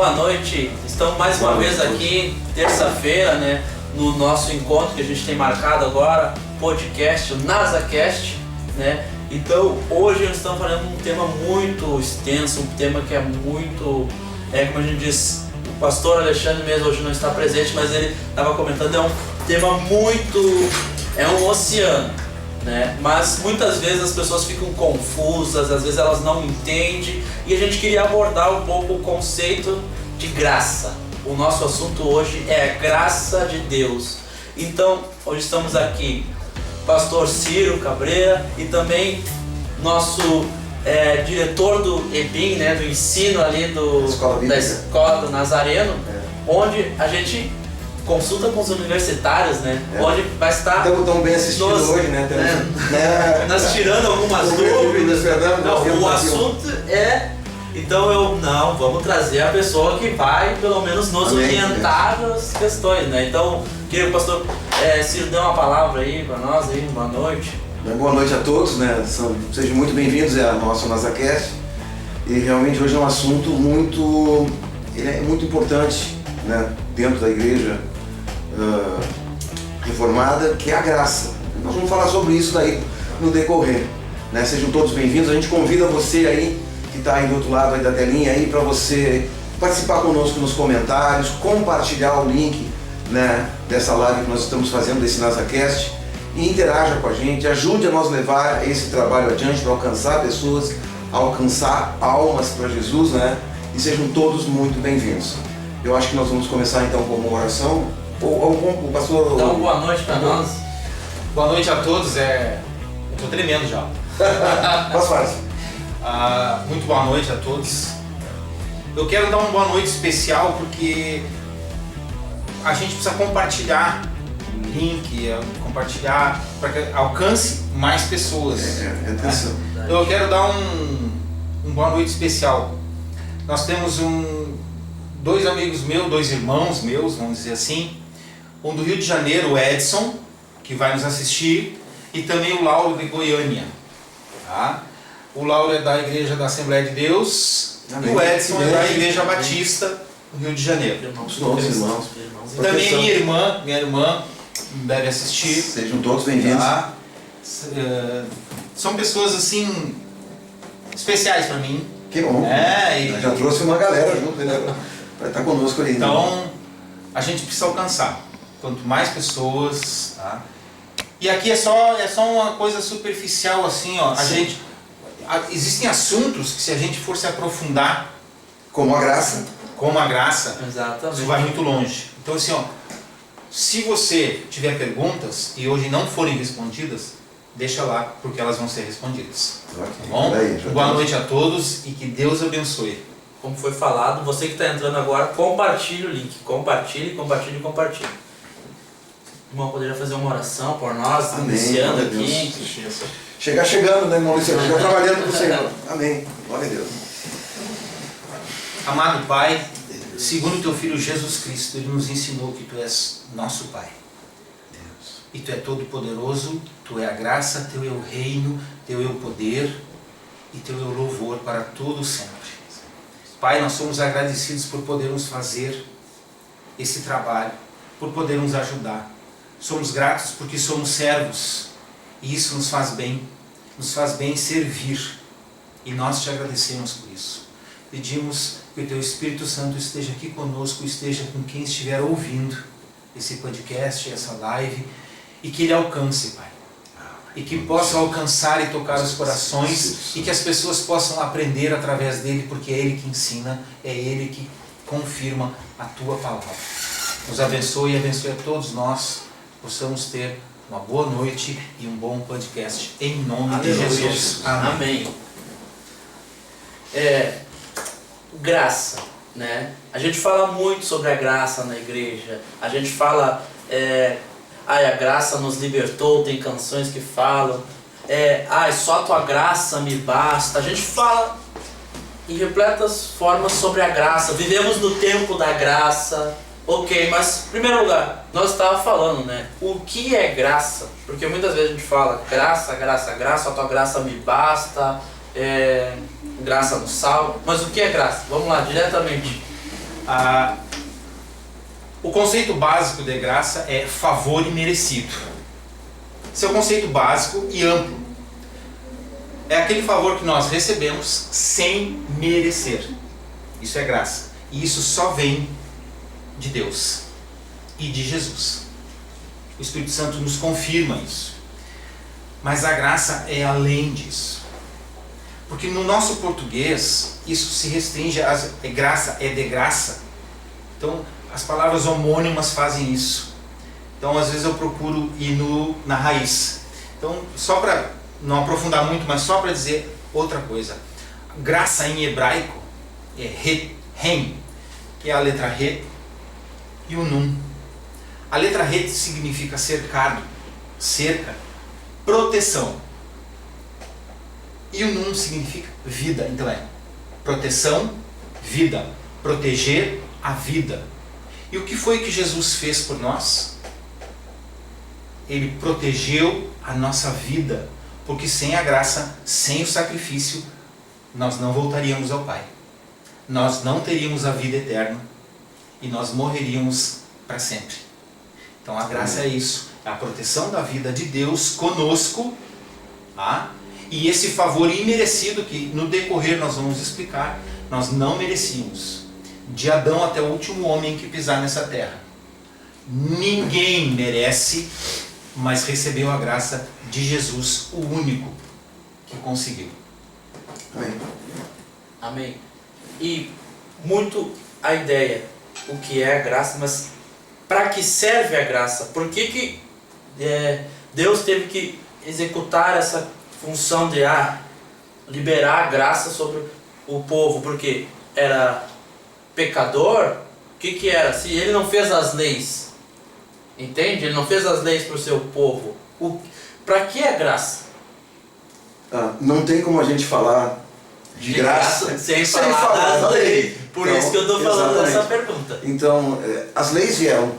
boa noite. Estamos mais uma vez aqui, terça-feira, né? No nosso encontro que a gente tem marcado agora, podcast, o NasaCast, né? Então, hoje nós estamos falando de um tema muito extenso, um tema que é muito, como a gente diz, o pastor Alexandre mesmo hoje não está presente, mas ele estava comentando, é um tema muito, é um oceano, né? Mas muitas vezes as pessoas ficam confusas, às vezes elas não entendem, e a gente queria abordar um pouco o conceito de graça. O nosso assunto hoje é a graça de Deus. Então, hoje estamos aqui, pastor Ciro Cabreira e também nosso diretor do EBIM, né, do ensino ali da Escola do Nazareno, onde a gente consulta com os universitários, né? Onde vai estar... Estamos tão bem assistidos hoje, né? Nós tirando algumas dúvidas. O assunto é... Então vamos trazer a pessoa que vai pelo menos nos orientar nas questões, né? Então, queria que o pastor Ciro dê uma palavra aí para nós, aí, boa noite. Boa noite a todos, né? Sejam muito bem-vindos ao nosso NasaCast. E realmente hoje é um assunto muito importante, né? Dentro da igreja reformada, que é a graça. Nós vamos falar sobre isso daí no decorrer, né? Sejam todos bem-vindos. A gente convida você aí que está aí do outro lado aí da telinha aí para você participar conosco nos comentários, compartilhar o link, né, dessa live que nós estamos fazendo desse NasaCast e interaja com a gente, ajude a nós levar esse trabalho adiante para alcançar pessoas, alcançar almas para Jesus, né? E sejam todos muito bem-vindos. Eu acho que nós vamos começar então com uma oração. O pastor... Então, boa noite para nós. Boa noite a todos. Eu tô tremendo já. Posso fazer? Muito boa noite a todos. Eu quero dar uma boa noite especial porque a gente precisa compartilhar o link, compartilhar para que alcance mais pessoas. Atenção. Então eu quero dar um boa noite especial. Nós temos dois amigos meus, dois irmãos meus, vamos dizer assim, um do Rio de Janeiro, o Edson, que vai nos assistir, e também o Lauro de Goiânia. Tá? O Lauro é da Igreja da Assembleia de Deus. Amém. E o Edson é da Igreja Batista do Rio de Janeiro. Irmãos. Também minha irmã deve assistir. Sejam todos bem-vindos. Tá? São pessoas assim especiais para mim. Que bom. Já trouxe uma galera junto, né? Para estar conosco aí. Então, a gente precisa alcançar. Quanto mais pessoas, tá? E aqui é só uma coisa superficial assim, ó. Existem assuntos que se a gente for se aprofundar, como a graça, exatamente, isso vai muito longe. Então assim, ó, se você tiver perguntas e hoje não forem respondidas, deixa lá, porque elas vão ser respondidas. Tá bom? Boa noite a todos e que Deus abençoe. Como foi falado, você que está entrando agora, compartilhe o link. Compartilhe. O irmão poderia fazer uma oração por nós, amém, iniciando aqui. Chegar chegando, né, irmão Luciano? Chegar trabalhando com o Senhor. Amém. Glória a Deus. Amado Pai, segundo o Teu Filho Jesus Cristo, Ele nos ensinou que Tu és nosso Pai. Deus. E Tu é todo poderoso, Tu é a graça, Teu é o reino, Teu é o poder e Teu é o louvor para todo sempre. Pai, nós somos agradecidos por podermos fazer esse trabalho, por podermos ajudar. Somos gratos porque somos servos e isso nos faz bem servir e nós te agradecemos por isso. Pedimos que o Teu Espírito Santo esteja aqui conosco, esteja com quem estiver ouvindo esse podcast, essa live e que Ele alcance, Pai. E que possa alcançar e tocar os corações e que as pessoas possam aprender através dele, porque é Ele que ensina, é Ele que confirma a Tua palavra. Nos abençoe e abençoe a todos nós, possamos ter uma boa noite e um bom podcast, em nome de Jesus. Amém. Graça, né? A gente fala muito sobre a graça na igreja, a gente fala... a graça nos libertou, tem canções que falam, só a tua graça me basta. A gente fala em repletas formas sobre a graça, vivemos no tempo da graça, ok, mas em primeiro lugar, nós estávamos falando, né, o que é graça? Porque muitas vezes a gente fala graça, a tua graça me basta, graça no sal, mas o que é graça? Vamos lá, diretamente. O conceito básico de graça é favor imerecido. Esse é o conceito básico e amplo. É aquele favor que nós recebemos sem merecer. Isso é graça. E isso só vem de Deus e de Jesus. O Espírito Santo nos confirma isso. Mas a graça é além disso. Porque no nosso português, isso se restringe a graça, é de graça. Então, as palavras homônimas fazem isso. Então, às vezes eu procuro ir na raiz. Então, só para não aprofundar muito, mas só para dizer outra coisa. Graça em hebraico é Ren, que é a letra Re e o Nun. A letra Re significa cercado, cerca, proteção. E o Nun significa vida. Então é proteção, vida, proteger a vida. E o que foi que Jesus fez por nós? Ele protegeu a nossa vida, porque sem a graça, sem o sacrifício, nós não voltaríamos ao Pai. Nós não teríamos a vida eterna e nós morreríamos para sempre. Então a graça é isso, é a proteção da vida de Deus conosco, tá? E esse favor imerecido que no decorrer nós vamos explicar, nós não merecíamos. De Adão até o último homem que pisar nessa terra. Ninguém merece, mas recebeu a graça de Jesus, o único que conseguiu. Amém. Amém. E muito a ideia, o que é a graça, mas para que serve a graça? Por que Deus teve que executar essa função de liberar a graça sobre o povo? Porque era pecador? O que era? Se ele não fez as leis, entende? Ele não fez as leis para o seu povo. Para que é graça? Não tem como a gente falar de graça sem falar das leis. Por então, isso que eu estou falando exatamente. dessa pergunta. Então, as leis vieram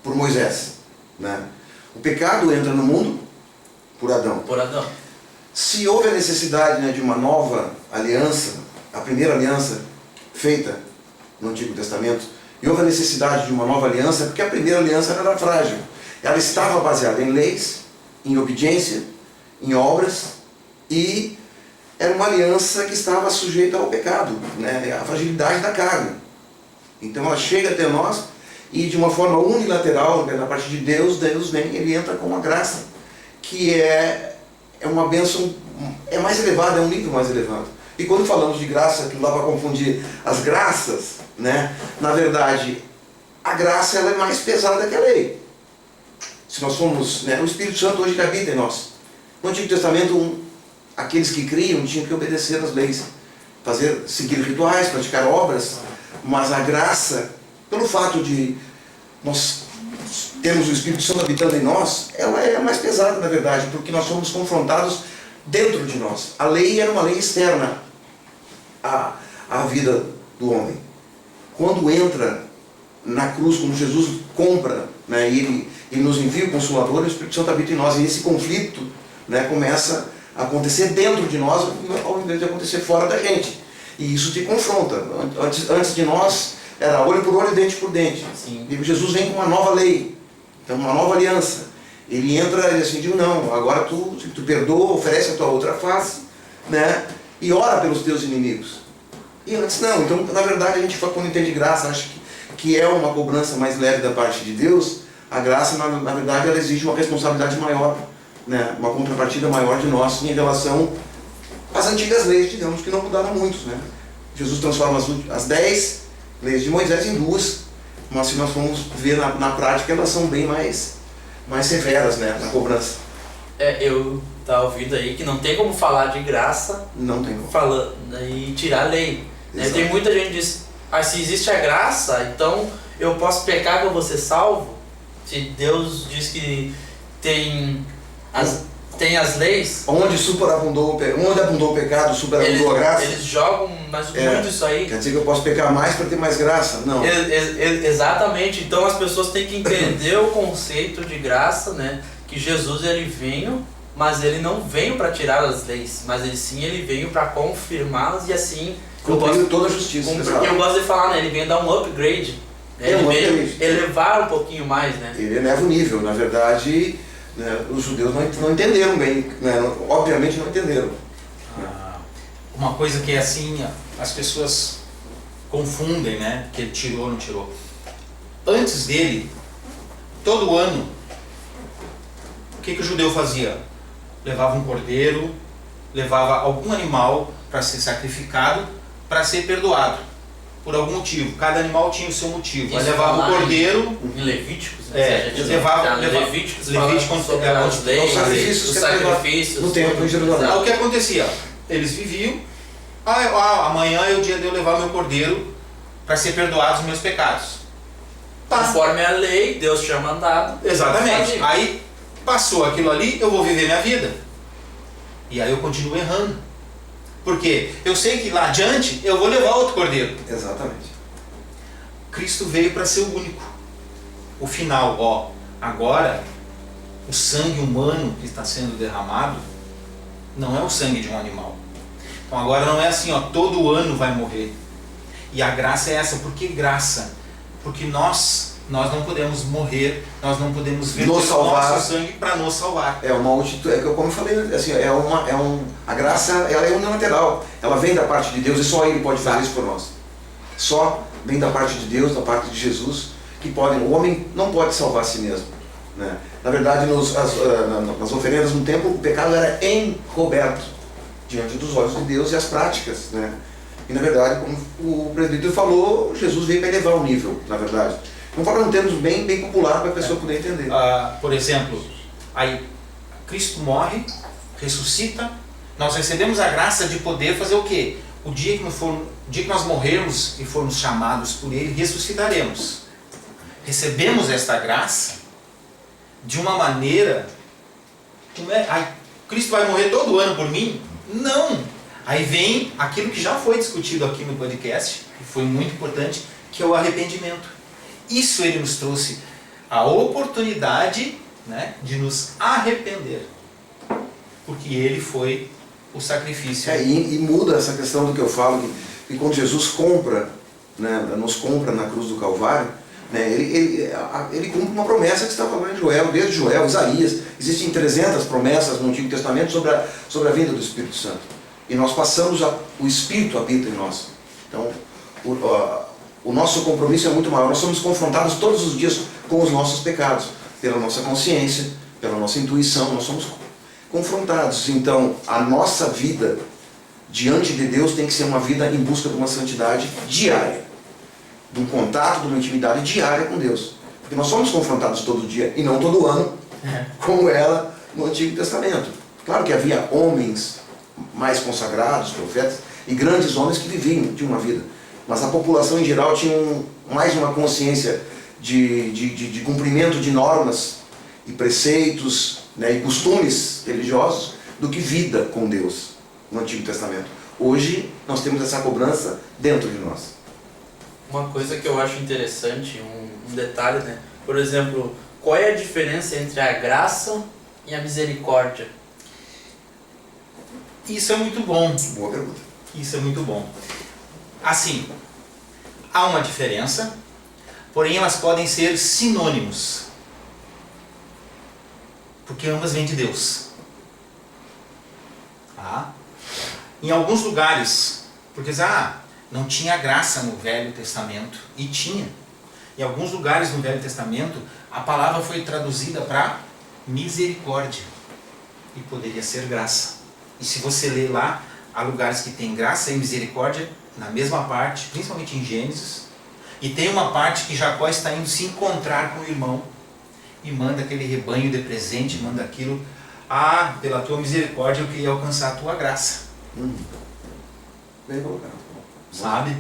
por Moisés, né? O pecado entra no mundo por Adão. Por Adão. Se houve a necessidade, né, de uma nova aliança, a primeira aliança feita no Antigo Testamento, e houve a necessidade de uma nova aliança, porque a primeira aliança era frágil. Ela estava baseada em leis, em obediência, em obras, e era uma aliança que estava sujeita ao pecado, né, à fragilidade da carne. Então ela chega até nós e de uma forma unilateral, da parte de Deus, Deus vem, ele entra com a graça, que é uma bênção, é mais elevada, é um nível mais elevado. E quando falamos de graça, que não dá para confundir as graças, né, na verdade, a graça ela é mais pesada que a lei. Se nós formos, né, o Espírito Santo hoje habita em nós. No Antigo Testamento, aqueles que criam tinham que obedecer às leis, seguir rituais, praticar obras, mas a graça, pelo fato de nós termos o Espírito Santo habitando em nós, ela é mais pesada, na verdade, porque nós somos confrontados dentro de nós. A lei era uma lei externa à vida do homem. Quando entra na cruz, quando Jesus compra, né, e ele nos envia o Consolador, o Espírito Santo habita em nós, e esse conflito, né, começa a acontecer dentro de nós, ao invés de acontecer fora da gente. E isso te confronta. Antes de nós, era olho por olho, dente por dente. Sim. E Jesus vem com uma nova lei, então uma nova aliança. Ele entra e assim, diz, não, agora tu perdoa, oferece a tua outra face, né, e ora pelos teus inimigos. E antes não. Então, na verdade, a gente, quando entende graça, acha que é uma cobrança mais leve da parte de Deus. A graça, na verdade, ela exige uma responsabilidade maior, né, uma contrapartida maior de nós em relação às antigas leis, digamos, que não mudaram muito, né? Jesus transforma as 10 leis de Moisés em 2, mas se nós formos ver na prática, elas são bem mais severas, né, na cobrança. Eu tá ouvindo aí que não tem como falar de graça, Não tem como. falando e tirar a lei. Né? Tem muita gente que diz, se existe a graça, então eu posso pecar que eu vou ser salvo? Se Deus diz que tem as leis, Onde abundou o pecado, superabundou a graça. eles jogam muito isso aí. Quer dizer que eu posso pecar mais para ter mais graça? Não. Exatamente. Então as pessoas têm que entender o conceito de graça, né? Que Jesus ele veio, mas ele não veio para tirar as leis, mas ele veio para confirmá-las e assim cumprindo toda a justiça. Porque eu gosto de falar, né? Ele vem dar um upgrade. Né? Ele veio elevar um pouquinho mais, né? Ele eleva o nível. Na verdade, né, os judeus não entenderam bem, né? Obviamente não entenderam. Uma coisa que é assim, as pessoas confundem, né? Que ele tirou ou não tirou. Antes dele, todo ano, o que o judeu fazia? Levava um cordeiro, levava algum animal para ser sacrificado, para ser perdoado, por algum motivo. Cada animal tinha o seu motivo. Aí levava o cordeiro... Em Levíticos, né? Levava Levíticos sobre as leis, os sacrifícios no templo em Jerusalém. O que acontecia? Eles viviam, amanhã é o dia de eu levar meu cordeiro para ser perdoado os meus pecados. Conforme a lei, Deus tinha mandado. Exatamente. Aí passou aquilo ali, eu vou viver minha vida. E aí eu continuo errando. Porque eu sei que lá adiante eu vou levar outro cordeiro. Exatamente. Cristo veio para ser o único. O final, agora o sangue humano que está sendo derramado não é o sangue de um animal. Então agora não é assim, todo ano vai morrer. E a graça é essa. Por que graça? Porque nós não podemos morrer, nós não podemos ver o nosso sangue para nos salvar. Como eu falei, assim, a graça ela é unilateral. Ela vem da parte de Deus e só Ele pode fazer isso por nós. Só vem da parte de Deus, da parte de Jesus, que o homem não pode salvar a si mesmo. Né? Na verdade, nas oferendas no templo, o pecado era encoberto diante dos olhos de Deus e as práticas. Né? E na verdade, como o presbítero falou, Jesus veio para elevar o nível, na verdade. Vamos falar em termos bem popular para a pessoa poder entender. Por exemplo, aí Cristo morre, ressuscita, nós recebemos a graça de poder fazer o quê? O dia que nós morrermos e formos chamados por Ele, ressuscitaremos. Recebemos esta graça de uma maneira... Cristo vai morrer todo ano por mim? Não! Aí vem aquilo que já foi discutido aqui no podcast, que foi muito importante, que é o arrependimento. Isso Ele nos trouxe a oportunidade, né, de nos arrepender. Porque Ele foi o sacrifício. E muda essa questão do que eu falo, que quando Jesus compra, né, nos compra na cruz do Calvário, né, ele cumpre uma promessa que estava lá em Joel, desde Joel, Isaías. Existem 300 promessas no Antigo Testamento sobre a vinda do Espírito Santo. E nós passamos, o Espírito habita em nós. Então, o nosso compromisso é muito maior. Nós somos confrontados todos os dias com os nossos pecados, pela nossa consciência, pela nossa intuição, nós somos confrontados. Então, a nossa vida diante de Deus tem que ser uma vida em busca de uma santidade diária, de um contato, de uma intimidade diária com Deus. Porque nós somos confrontados todo dia e não todo ano, como era no Antigo Testamento. Claro que havia homens mais consagrados, profetas, e grandes homens que viviam de uma vida. Mas a população em geral tinha mais uma consciência de cumprimento de normas e preceitos, né, e costumes religiosos do que vida com Deus no Antigo Testamento. Hoje nós temos essa cobrança dentro de nós. Uma coisa que eu acho interessante, um detalhe, né? Por exemplo, qual é a diferença entre a graça e a misericórdia? Isso é muito bom. Boa pergunta. Isso é muito bom. Assim, há uma diferença, porém elas podem ser sinônimos. Porque ambas vêm de Deus. Tá? Em alguns lugares, porque não tinha graça no Velho Testamento, e tinha. Em alguns lugares no Velho Testamento, a palavra foi traduzida para misericórdia, e poderia ser graça. E se você ler lá, há lugares que tem graça e misericórdia na mesma parte, principalmente em Gênesis, e tem uma parte que Jacó está indo se encontrar com o irmão, e manda aquele rebanho de presente, manda aquilo, pela tua misericórdia eu queria alcançar a tua graça. Bem colocado. Sabe?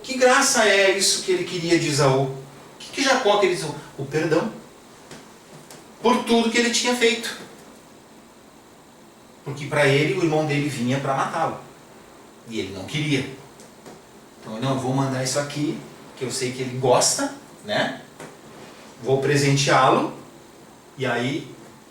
Que graça é isso que ele queria de Esaú? O que Jacó queria de Esaú? O perdão. Por tudo que ele tinha feito. Porque para ele, o irmão dele vinha para matá-lo. E ele não queria. Então, eu vou mandar isso aqui, que eu sei que ele gosta, né? Vou presenteá-lo. E aí,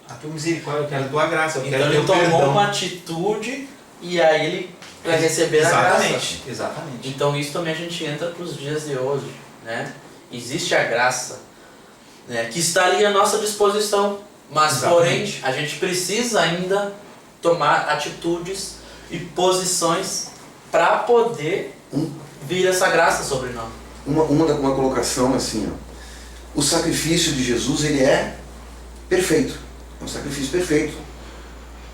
a tua misericórdia, eu quero a tua graça, eu quero então teu ele tomou perdão. uma atitude e aí ele para receber a graça. Exatamente. Então isso também a gente entra para os dias de hoje, né? Existe a graça, né, que está ali à nossa disposição, mas Exatamente. porém a gente precisa ainda tomar atitudes e posições para poder vir essa graça sobre nós. Uma colocação assim, ó. O sacrifício de Jesus, ele é perfeito. É um sacrifício perfeito.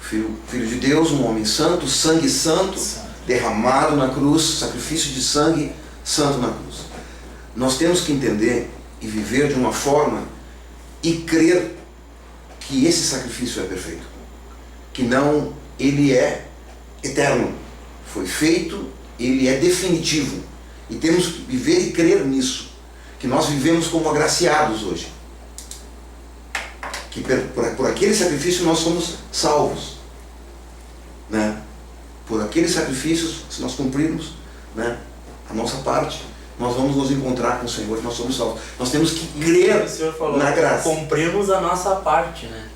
Filho de Deus, um homem santo, sangue santo, derramado na cruz, sacrifício de sangue santo na cruz. Nós temos que entender e viver de uma forma e crer que esse sacrifício é perfeito. Que não, ele é eterno. Foi feito, ele é definitivo. E temos que viver e crer nisso. Que nós vivemos como agraciados hoje. Que por aquele sacrifício nós somos salvos. Né? Por aqueles sacrifícios, se nós cumprirmos, né, a nossa parte, nós vamos nos encontrar com o Senhor, nós somos salvos. Nós temos que crer O Senhor falou, na graça. cumprimos a nossa parte, né?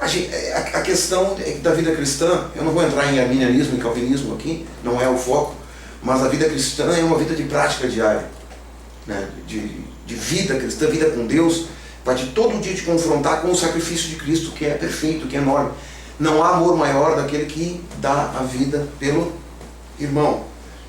A questão da vida cristã, eu não vou entrar em arminianismo e calvinismo aqui, não é o foco, mas a vida cristã é uma vida de prática diária, né? de vida cristã, vida com Deus, vai de todo dia te confrontar com o sacrifício de Cristo, que é perfeito, que é enorme. Não há amor maior daquele que dá a vida pelo irmão.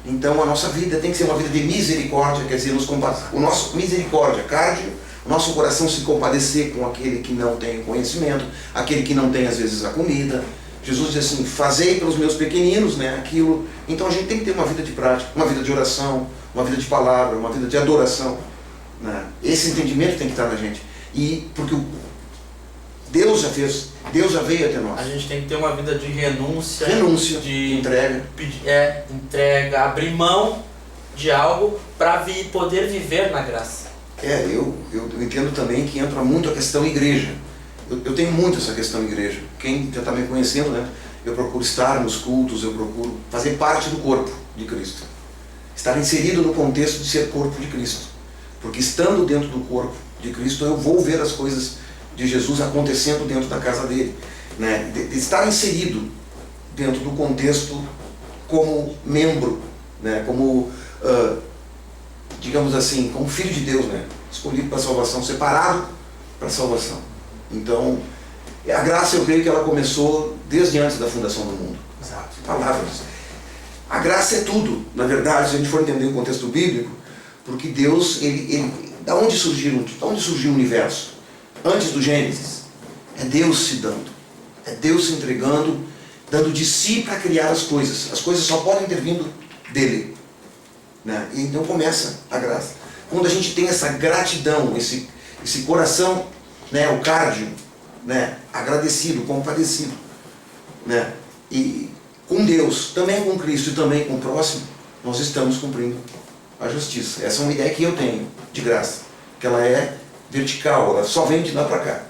Então a nossa vida tem que ser uma vida de misericórdia, quer dizer, o nosso misericórdia, cardio, o nosso coração se compadecer com aquele que não tem o conhecimento, aquele que não tem às vezes a comida. Jesus diz assim, fazei pelos meus pequeninos, né, aquilo. Então a gente tem que ter uma vida de prática, uma vida de oração, uma vida de palavra, uma vida de adoração, né? Esse entendimento tem que estar na gente. E porque Deus já fez, Deus já veio até nós. A gente tem que ter uma vida de renúncia, De entrega. Entrega, abrir mão de algo para poder viver na graça. Eu entendo também que entra muito a questão igreja. Eu tenho muito essa questão igreja. Quem já está me conhecendo, né? Eu procuro estar nos cultos, eu procuro fazer parte do corpo de Cristo. Estar inserido no contexto de ser corpo de Cristo. Porque estando dentro do corpo de Cristo, eu vou ver as coisas de Jesus acontecendo dentro da casa dele. Né? De estar inserido dentro do contexto como membro, né? Como, digamos assim, como filho de Deus, né? Escolhido para a salvação, separado para a salvação. Então, a graça eu creio que ela começou desde antes da fundação do mundo. Exato. Palavras. A graça é tudo, na verdade, se a gente for entender o contexto bíblico, porque Deus, da onde surgiu o universo? Antes do Gênesis, é Deus se dando, é Deus se entregando, dando de si para criar as coisas só podem ter vindo dele, né? E então começa a graça, quando a gente tem essa gratidão, esse coração, né, o cardio, né, agradecido, compadecido, né, e com Deus, também com Cristo e também com o próximo, nós estamos cumprindo a justiça. Essa é uma ideia que eu tenho de graça, que ela é vertical, ela só vem de lá para cá.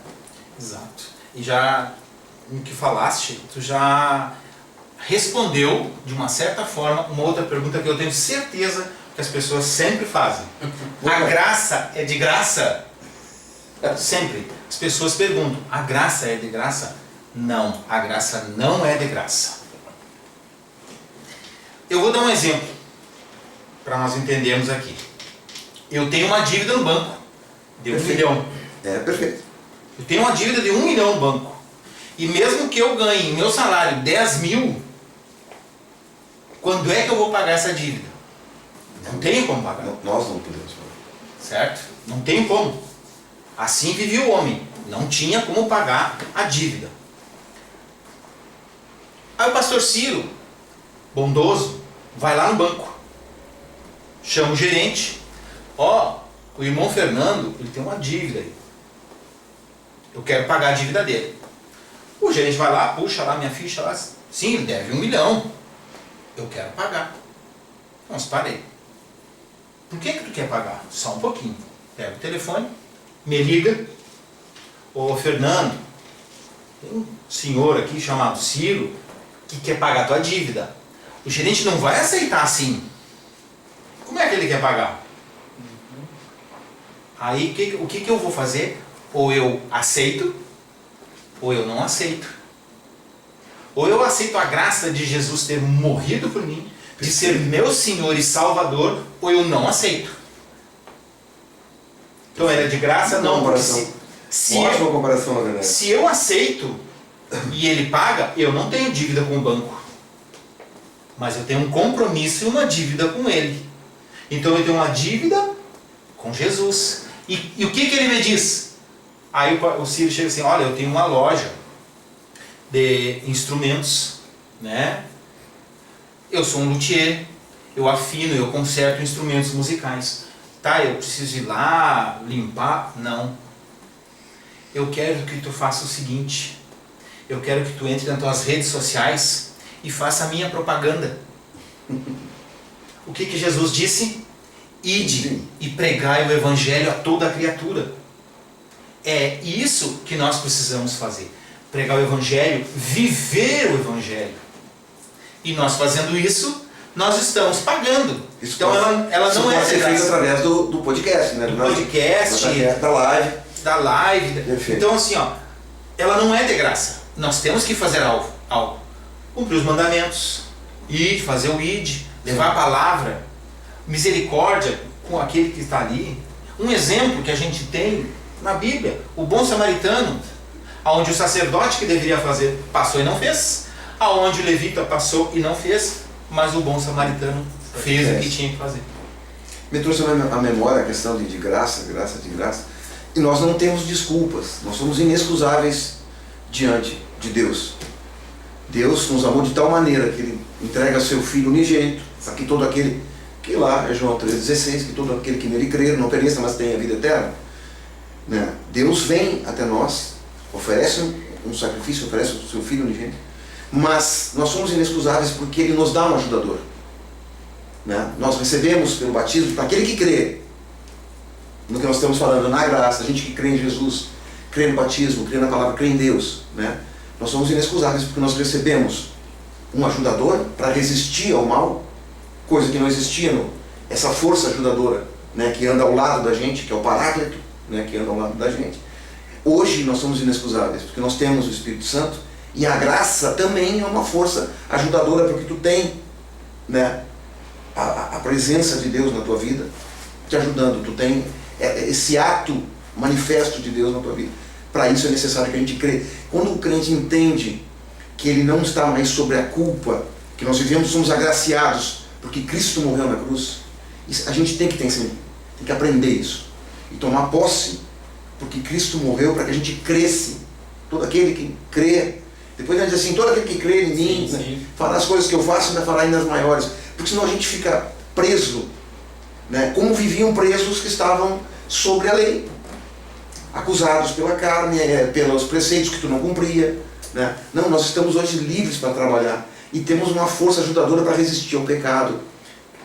Exato. E já no que falaste, tu já respondeu de uma certa forma uma outra pergunta que eu tenho certeza que as pessoas sempre fazem. A graça é de graça? Sempre. As pessoas perguntam, a graça é de graça? Não, a graça não é de graça. Eu vou dar um exemplo para nós entendermos aqui. Eu tenho uma dívida no banco de 1 milhão. Perfeito. Eu tenho uma dívida de 1 milhão no banco. E mesmo que eu ganhe meu salário 10 mil, quando é que eu vou pagar essa dívida? Não tenho como pagar. Nós não podemos pagar. Certo? Não tenho como. Assim vivia o homem. Não tinha como pagar a dívida. Aí o pastor Ciro, bondoso, vai lá no banco. Chama o gerente. O irmão Fernando, ele tem uma dívida aí. Eu quero pagar a dívida dele. O gerente vai lá, puxa lá minha ficha lá. Sim, ele deve 1 milhão. Eu quero pagar. Mas parei. Por que tu quer pagar? Só um pouquinho. Pega o telefone, me liga. Ô Fernando, tem um senhor aqui chamado Ciro que quer pagar a tua dívida. O gerente não vai aceitar assim. Como é que ele quer pagar? Aí o que eu vou fazer? Ou eu aceito, ou eu não aceito. Ou eu aceito a graça de Jesus ter morrido por mim, de ser meu Senhor e Salvador, ou eu não aceito. Então ele é de graça? Não, porque ótima comparação, na verdade. se eu aceito e ele paga, eu não tenho dívida com o banco. Mas eu tenho um compromisso e uma dívida com ele. Então eu tenho uma dívida com Jesus. E o que ele me diz? Aí o Ciro chega assim, olha, eu tenho uma loja de instrumentos, né? Eu sou um luthier, eu afino, eu conserto instrumentos musicais. Tá, eu preciso ir lá, limpar? Não. Eu quero que tu faça o seguinte, eu quero que tu entre nas tuas redes sociais e faça a minha propaganda. O que Jesus disse? Ide e pregai o evangelho a toda a criatura. É isso que nós precisamos fazer. Pregar o evangelho, viver o evangelho. E nós fazendo isso, nós estamos pagando. Isso então ela não pode ser feito através do podcast, né? Do podcast, da live. Perfeito. Então assim, ó, ela não é de graça. Nós temos que fazer algo. Cumprir os mandamentos, fazer o id, levar a palavra, misericórdia com aquele que está ali. Um exemplo que a gente tem na Bíblia, o bom samaritano, onde o sacerdote que deveria fazer passou e não fez, aonde o levita passou e não fez, mas o bom samaritano fez o que tinha que fazer. Me trouxe à memória a questão de graça. E nós não temos desculpas, nós somos inexcusáveis diante de Deus. Deus nos amou de tal maneira que Ele entrega seu Filho unigênito, para que todo aquele, que lá é João 3,16, que todo aquele que nele crer não pereça, mas tenha a vida eterna. Né? Deus vem até nós, oferece um sacrifício, oferece o seu Filho unigênito, mas nós somos inexcusáveis porque Ele nos dá um ajudador. Né? Nós recebemos pelo batismo, para aquele que crê, no que nós estamos falando, na graça, a gente que crê em Jesus, crê no batismo, crê na palavra, crê em Deus, né? Nós somos inexcusáveis porque nós recebemos um ajudador para resistir ao mal, coisa que não existia, essa força ajudadora, né, que anda ao lado da gente, que é o Paráclito, né, que anda ao lado da gente. Hoje nós somos inexcusáveis porque nós temos o Espírito Santo e a graça também é uma força ajudadora porque tu tem, né, a presença de Deus na tua vida te ajudando, tu tem esse ato manifesto de Deus na tua vida. Para isso é necessário que a gente crê. Quando o crente entende que ele não está mais sobre a culpa, que nós vivemos, somos agraciados porque Cristo morreu na cruz, a gente tem que aprender isso e tomar posse, porque Cristo morreu para que a gente cresça. Todo aquele que crê, depois ele diz assim, todo aquele que crê em mim, né, fará as coisas que eu faço, ainda fará ainda as maiores, porque senão a gente fica preso, né, como viviam presos que estavam sobre a lei, acusados pela carne, pelos preceitos que tu não cumpria, né? Não, nós estamos hoje livres para trabalhar e temos uma força ajudadora para resistir ao pecado,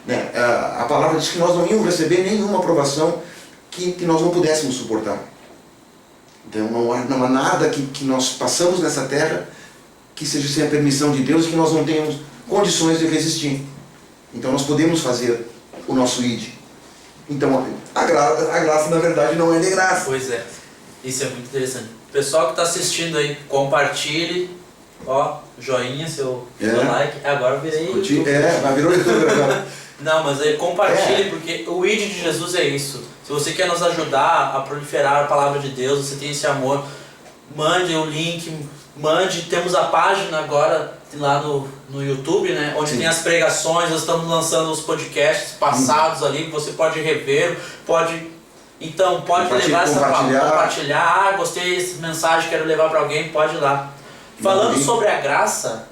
né? A palavra diz que nós não íamos receber nenhuma aprovação que nós não pudéssemos suportar. Então não há nada que nós passamos nessa terra que seja sem a permissão de Deus e que nós não tenhamos condições de resistir. Então nós podemos fazer o nosso id. Então a graça na verdade não é de graça. Pois é, isso é muito interessante. Pessoal que está assistindo aí, compartilhe, joinha, seu like. Agora eu virei YouTube. Virou YouTube agora. Não, mas aí compartilhe, porque o id de Jesus é isso. Se você quer nos ajudar a proliferar a palavra de Deus, você tem esse amor, mande o link, temos a página agora lá no YouTube, né, onde tem as pregações, nós estamos lançando os podcasts passados ali, que você pode rever, pode levar essa compartilhar, gostei dessa mensagem, quero levar para alguém, pode ir lá. Falando sobre a graça,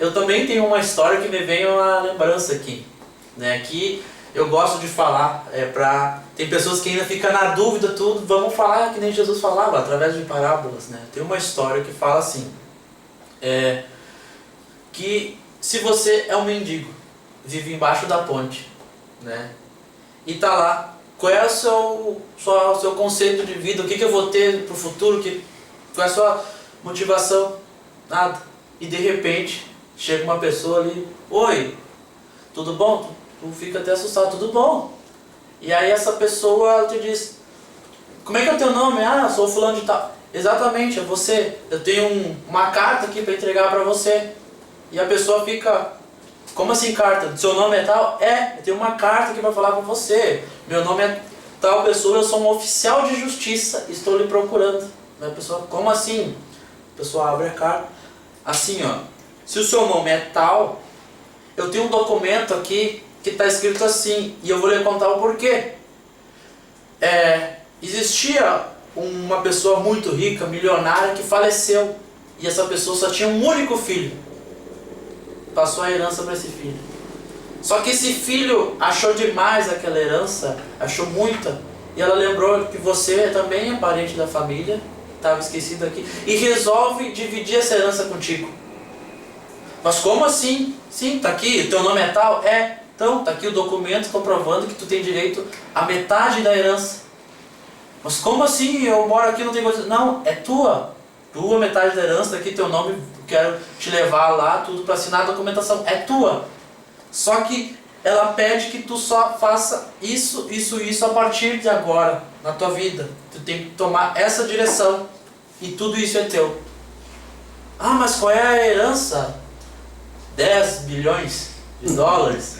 eu também tenho uma história que me veio à lembrança aqui, né, que eu gosto de falar, tem pessoas que ainda ficam na dúvida, tudo, vamos falar que nem Jesus falava, através de parábolas, né. Tem uma história que fala assim, que se você é um mendigo, vive embaixo da ponte, né, e tá lá, qual é o seu conceito de vida, o que eu vou ter pro futuro, qual é a sua motivação? Nada. E de repente, chega uma pessoa ali, oi, tudo bom? Tu fica até assustado, tudo bom? E aí essa pessoa te diz, como é que é o teu nome? Sou fulano de tal. Exatamente, é você. Eu tenho uma carta aqui para entregar para você. E a pessoa fica, como assim carta? Seu nome é tal? Eu tenho uma carta aqui para falar para você. Meu nome é tal pessoa, eu sou um oficial de justiça, estou lhe procurando. A pessoa, como assim? A pessoa abre a carta. Assim, ó. Se o seu nome é tal, eu tenho um documento aqui que está escrito assim, e eu vou lhe contar o porquê. Existia uma pessoa muito rica, milionária, que faleceu. E essa pessoa só tinha um único filho. Passou a herança para esse filho. Só que esse filho achou demais aquela herança, achou muita. E ela lembrou que você também é parente da família, estava esquecido aqui, e resolve dividir essa herança contigo. Mas como assim? Sim, tá aqui, teu nome é tal? Então, tá aqui o documento comprovando que tu tem direito à metade da herança. Mas como assim? Eu moro aqui, não tenho coisa. Não, é tua. Tua metade da herança, tá aqui teu nome, quero te levar lá, tudo para assinar a documentação. É tua. Só que ela pede que tu só faça isso a partir de agora, na tua vida. Tu tem que tomar essa direção. E tudo isso é teu. Ah, mas qual é a herança? 10 bilhões de dólares.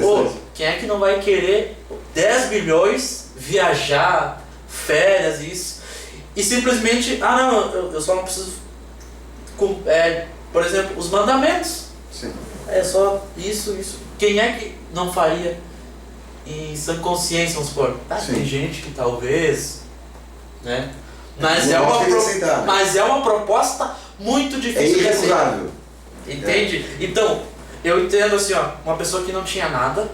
Pô, quem é que não vai querer 10 bilhões, viajar, férias, isso? E simplesmente, não, eu só não preciso, por exemplo, os mandamentos. Sim. É só isso. Quem é que não faria em sã consciência, vamos supor? Tem gente que talvez, né? Mas é uma proposta muito difícil de aceitar. Entende? Então, eu entendo assim, ó, uma pessoa que não tinha nada,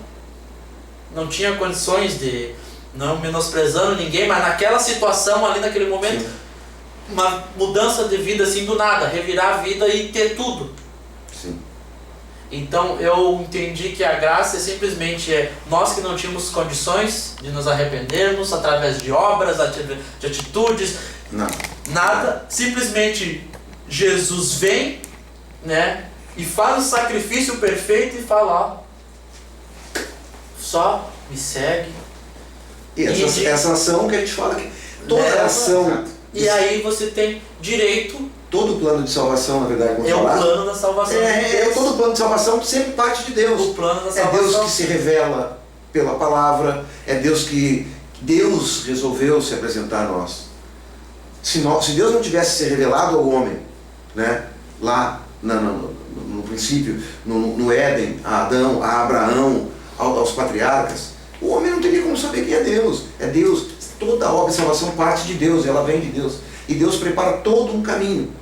não tinha condições de, não menosprezando ninguém, mas naquela situação ali, naquele momento, sim, uma mudança de vida assim do nada, revirar a vida e ter tudo. Sim. Então eu entendi que a graça é simplesmente nós que não tínhamos condições de nos arrependermos através de obras, de atitudes, nada, simplesmente Jesus vem, né, e faz o sacrifício perfeito e fala, só me segue. E essa ação que a gente fala que toda ação. E aí você tem direito. Todo o plano de salvação, na verdade, vamos falar. O plano da salvação. Todo o plano de salvação sempre parte de Deus. O plano da salvação. É Deus que se revela pela palavra. É Deus que Deus resolveu se apresentar a nós. Se Deus não tivesse se revelado ao homem, né, lá no princípio, no Éden, a Adão, a Abraão, aos patriarcas, o homem não teria como saber quem é Deus. É Deus. Toda a obra de salvação parte de Deus, ela vem de Deus. E Deus prepara todo um caminho.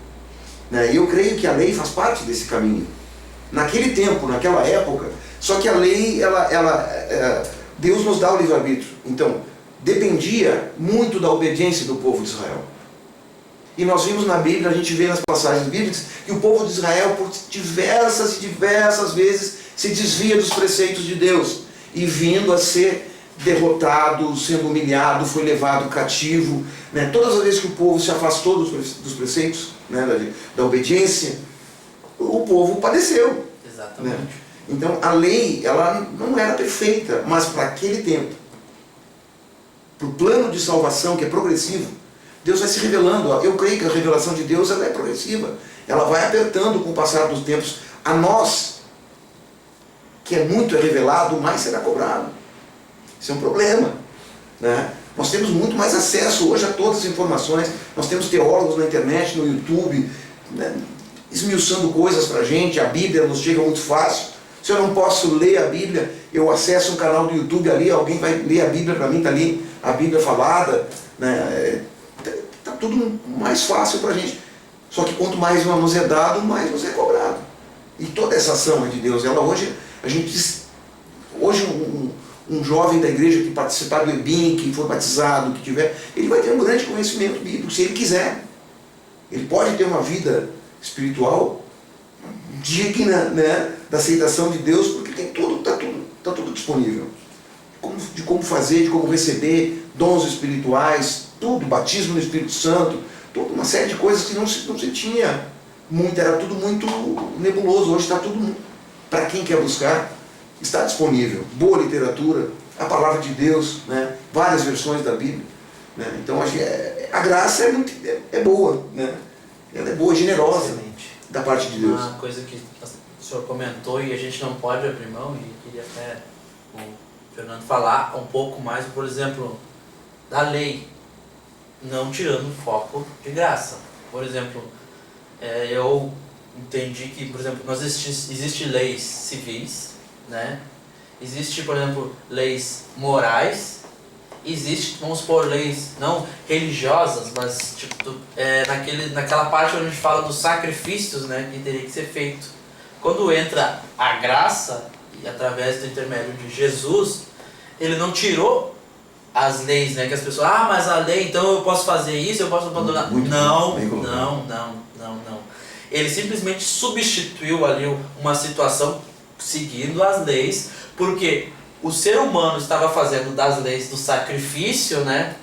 E eu creio que a lei faz parte desse caminho. Naquele tempo, naquela época, só que a lei, Deus nos dá o livre-arbítrio. Então, dependia muito da obediência do povo de Israel. E nós vimos na Bíblia, a gente vê nas passagens bíblicas, que o povo de Israel, por diversas e diversas vezes, se desvia dos preceitos de Deus. E vindo a ser derrotado, sendo humilhado, foi levado cativo. Né? Todas as vezes que o povo se afastou dos preceitos, né, da obediência, o povo padeceu. Exatamente. Né? Então a lei, ela não era perfeita, mas para aquele tempo, para o plano de salvação que é progressivo, Deus vai se revelando. Eu creio que a revelação de Deus ela é progressiva. Ela vai apertando com o passar dos tempos. A nós, que é muito revelado, mais será cobrado. Isso é um problema. Né? Nós temos muito mais acesso hoje a todas as informações. Nós temos teólogos na internet, no YouTube, né, esmiuçando coisas para a gente. A Bíblia nos chega muito fácil. Se eu não posso ler a Bíblia, eu acesso um canal do YouTube ali, alguém vai ler a Bíblia para mim, está ali a Bíblia falada. Né? Está tudo mais fácil para a gente. Só que quanto mais nos é dado, mais nos é cobrado. E toda essa ação é de Deus. Ela hoje, um jovem da igreja que participar do EBIM, que for batizado, que tiver, ele vai ter um grande conhecimento bíblico, se ele quiser. Ele pode ter uma vida espiritual digna, né, da aceitação de Deus, porque tem está tudo disponível. De como fazer, de como receber dons espirituais, tudo, batismo no Espírito Santo, toda uma série de coisas que não se tinha muito, era tudo muito nebuloso. Hoje está tudo, para quem quer buscar, está disponível. Boa literatura, a palavra de Deus, né? Várias versões da Bíblia. Né? Então acho que a graça é boa, né? Ela é boa, generosa. Excelente. Da parte de Deus. Uma coisa que o senhor comentou e a gente não pode abrir mão, e queria até o Fernando falar um pouco mais, por exemplo, da lei, não tirando o foco de graça. Por exemplo, eu entendi que, por exemplo, existe leis civis, né? Existe, por exemplo, leis morais, existe, vamos supor, leis não religiosas, mas tipo, naquela parte onde a gente fala dos sacrifícios, né, que teria que ser feito. Quando entra a graça, e através do intermédio de Jesus, ele não tirou as leis, né, que as pessoas, mas a lei, então eu posso fazer isso, eu posso abandonar. Não. Ele simplesmente substituiu ali uma situação seguindo as leis, porque o ser humano estava fazendo das leis do sacrifício, né?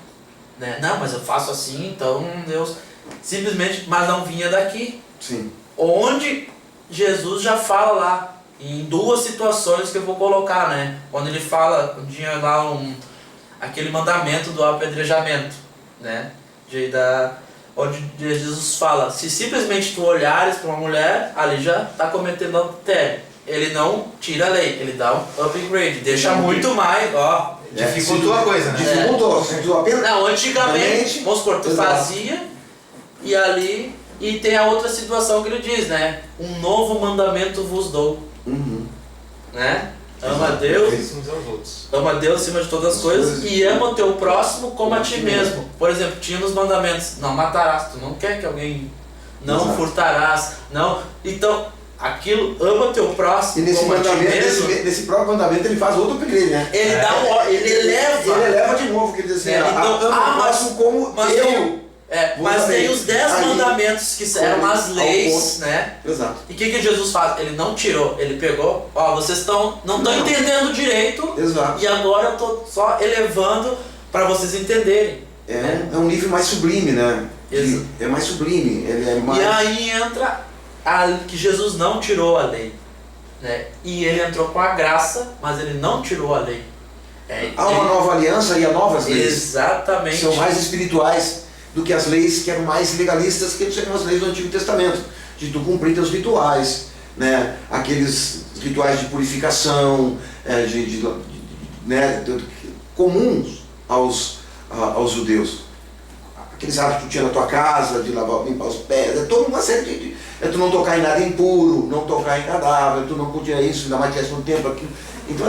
Não, mas eu faço assim, então Deus simplesmente, mas não vinha daqui. Sim. Onde Jesus já fala lá, em duas situações que eu vou colocar, né? Quando ele fala, tinha lá aquele mandamento do apedrejamento, né? Onde Jesus fala, se simplesmente tu olhares para uma mulher, ali já está cometendo adultério. Ele não tira a lei, ele dá um upgrade, deixa muito mais, Dificultou a coisa, né? Dificultou apenas. Não, antigamente, vamos supor, tu fazia, e ali, e tem a outra situação que ele diz, né? Um novo mandamento vos dou. Né? Ama a Deus, ama a Deus acima de todas as coisas e ama o teu próximo como a ti mesmo. Por exemplo, tinha nos mandamentos, não matarás, tu não quer que alguém, não furtarás, não. Então, aquilo, ama teu próximo como a ti mesmo. Nesse próprio mandamento ele faz outro upgrade, né? Ele dá ele eleva. Ele eleva de novo, que ele diz assim, ama o próximo como eu. Mas tem os 10 mandamentos que eram as leis, né? Exato. E o que Jesus faz? Ele não tirou, ele pegou, vocês não estão entendendo direito. Exato. E agora eu estou só elevando para vocês entenderem. É um nível mais sublime, né? É mais sublime. Ele é mais... E aí entra que Jesus não tirou a lei, né? E ele entrou com a graça, mas ele não tirou a lei. Há uma nova aliança e há novas leis. Exatamente. São mais espirituais do que as leis que eram mais legalistas, que seriam as leis do Antigo Testamento, de tu cumprir teus rituais, né? Aqueles rituais de purificação, comuns aos judeus. Aqueles hábitos que tu tinha na tua casa, de limpar os pés, toda uma série tu não tocar em nada impuro, não tocar em cadáver, tu não podia isso, ainda mais tivesse no templo, aquilo. Então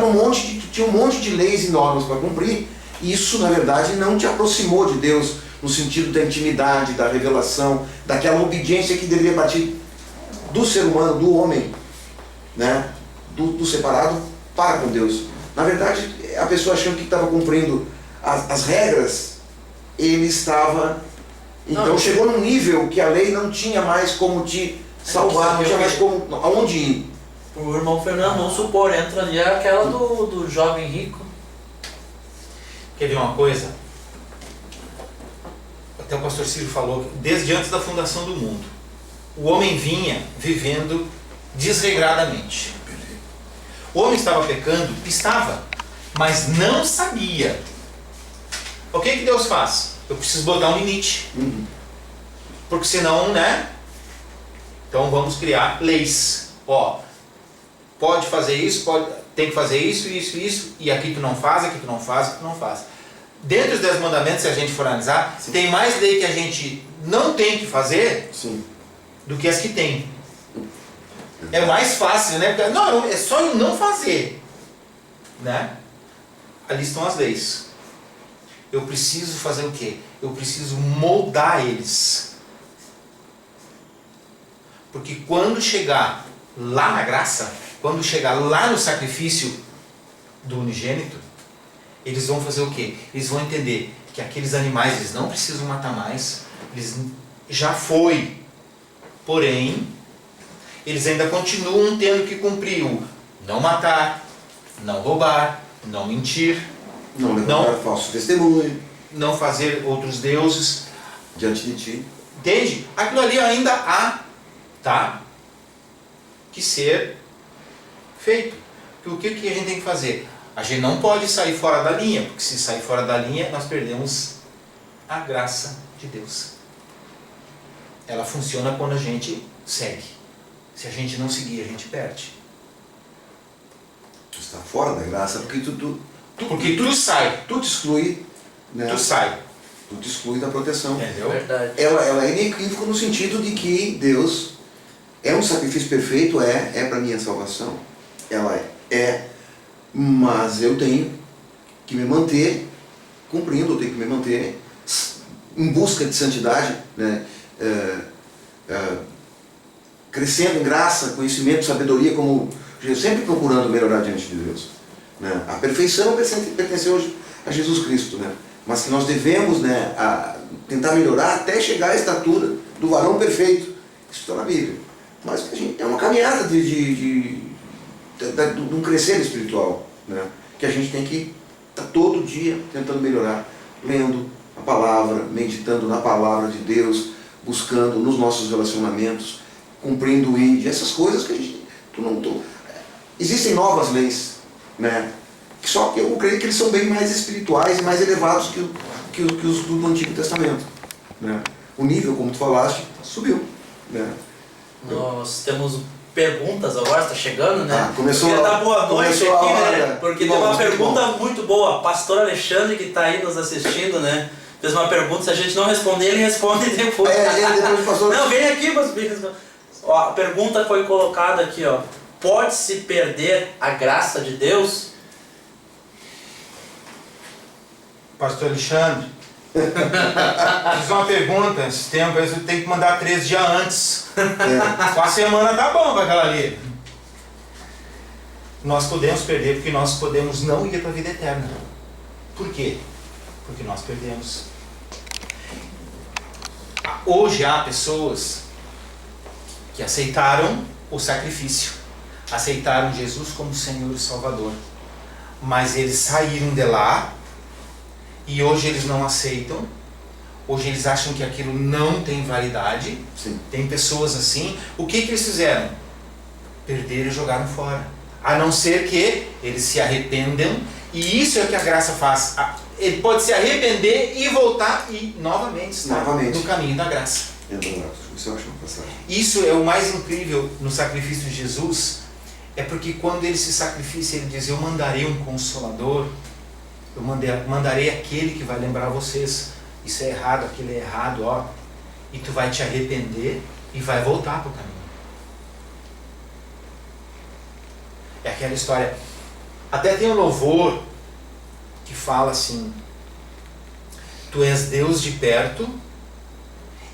tinha um monte de leis e normas para cumprir, e isso na verdade não te aproximou de Deus, no sentido da intimidade, da revelação, daquela obediência que deveria partir do ser humano, do homem, né? do separado para com Deus. Na verdade, a pessoa achando que estava cumprindo as regras, ele estava... Então chegou num nível que a lei não tinha mais como te salvar, não tinha mais aonde ir. O irmão Fernando, vamos supor, entra ali aquela do jovem rico. Quer ver uma coisa? Até o pastor Ciro falou, desde antes da fundação do mundo, o homem vinha vivendo desregradamente. O homem estava pecando? Estava, mas não sabia. O que Deus faz? Eu preciso botar um limite. Porque senão, né? Então vamos criar leis. Pode fazer isso, tem que fazer isso, e aqui tu não faz, aqui tu não faz, aqui tu não faz. Dentro dos 10 mandamentos, se a gente for analisar, tem mais lei que a gente não tem que fazer do que as que tem. É mais fácil, né? Porque, não, é só eu não fazer. Né? Ali estão as leis. Eu preciso fazer o quê? Eu preciso moldar eles. Porque quando chegar lá na graça, quando chegar lá no sacrifício do unigênito, eles vão fazer o quê? Eles vão entender que aqueles animais eles não precisam matar mais, já foi. Porém, eles ainda continuam tendo que cumprir o não matar, não roubar, não mentir, não levantar falso testemunho, não fazer outros deuses diante de ti. Entende? Aquilo ali ainda há, que ser feito. Porque o que a gente tem que fazer? A gente não pode sair fora da linha, porque se sair fora da linha, nós perdemos a graça de Deus. Ela funciona quando a gente segue. Se a gente não seguir, a gente perde. Tu está fora da graça porque Porque tu sai. tu te exclui, né? Tu sai. Tu te exclui da proteção. Entendeu? Verdade. Ela é inequívoca no sentido de que Deus é um sacrifício perfeito, é para minha salvação. Ela é, mas eu tenho que me manter cumprindo, eu tenho que me manter em busca de santidade, né? Crescendo em graça, conhecimento, sabedoria, como Jesus, sempre procurando melhorar diante de Deus, né? A perfeição pertence hoje a Jesus Cristo, né? Mas que nós devemos, né, tentar melhorar até chegar à estatura do varão perfeito. Isso está na Bíblia. Mas é uma caminhada de um crescer espiritual, né? Que a gente tem que estar todo dia tentando melhorar, lendo a palavra, meditando na palavra de Deus, buscando nos nossos relacionamentos, cumprindo o ID, essas coisas que a gente existem novas leis, né? Só que eu creio que eles são bem mais espirituais e mais elevados que os do Antigo Testamento, né? O nível, como tu falaste, subiu, né? Nós temos perguntas agora, está chegando, né? Começou Queria dar boa noite aqui, né? Porque tem uma pergunta bom. muito boa. Pastor Alexandre, que está aí nos assistindo, né? Fez uma pergunta, se a gente não responder, ele responde depois. Depois o pastor... Não, vem aqui, pastor. Ó, a pergunta foi colocada aqui, ó. Pode-se perder a graça de Deus? Pastor Alexandre, fiz uma pergunta esse tempo, eu tenho que mandar 3 dias antes. Com a semana tá bom para aquela ali. Nós podemos perder porque nós podemos não ir para a vida eterna. Por quê? Porque nós perdemos. Hoje há pessoas que aceitaram o sacrifício, aceitaram Jesus como Senhor e Salvador, mas eles saíram de lá e hoje eles não aceitam, hoje eles acham que aquilo não tem validade. Sim. Tem pessoas assim. O que eles fizeram? Perderam e jogaram fora, a não ser que eles se arrependam, e isso é o que a graça faz. Ele pode se arrepender e voltar e novamente estar no caminho da graça. Isso eu acho uma passagem. Isso é o mais incrível no sacrifício de Jesus, é porque quando ele se sacrifica, ele diz: eu mandarei um Consolador, eu mandarei aquele que vai lembrar vocês, isso é errado, aquilo é errado, ó, e tu vai te arrepender e vai voltar para o caminho. É aquela história, até tem um louvor que fala assim: tu és Deus de perto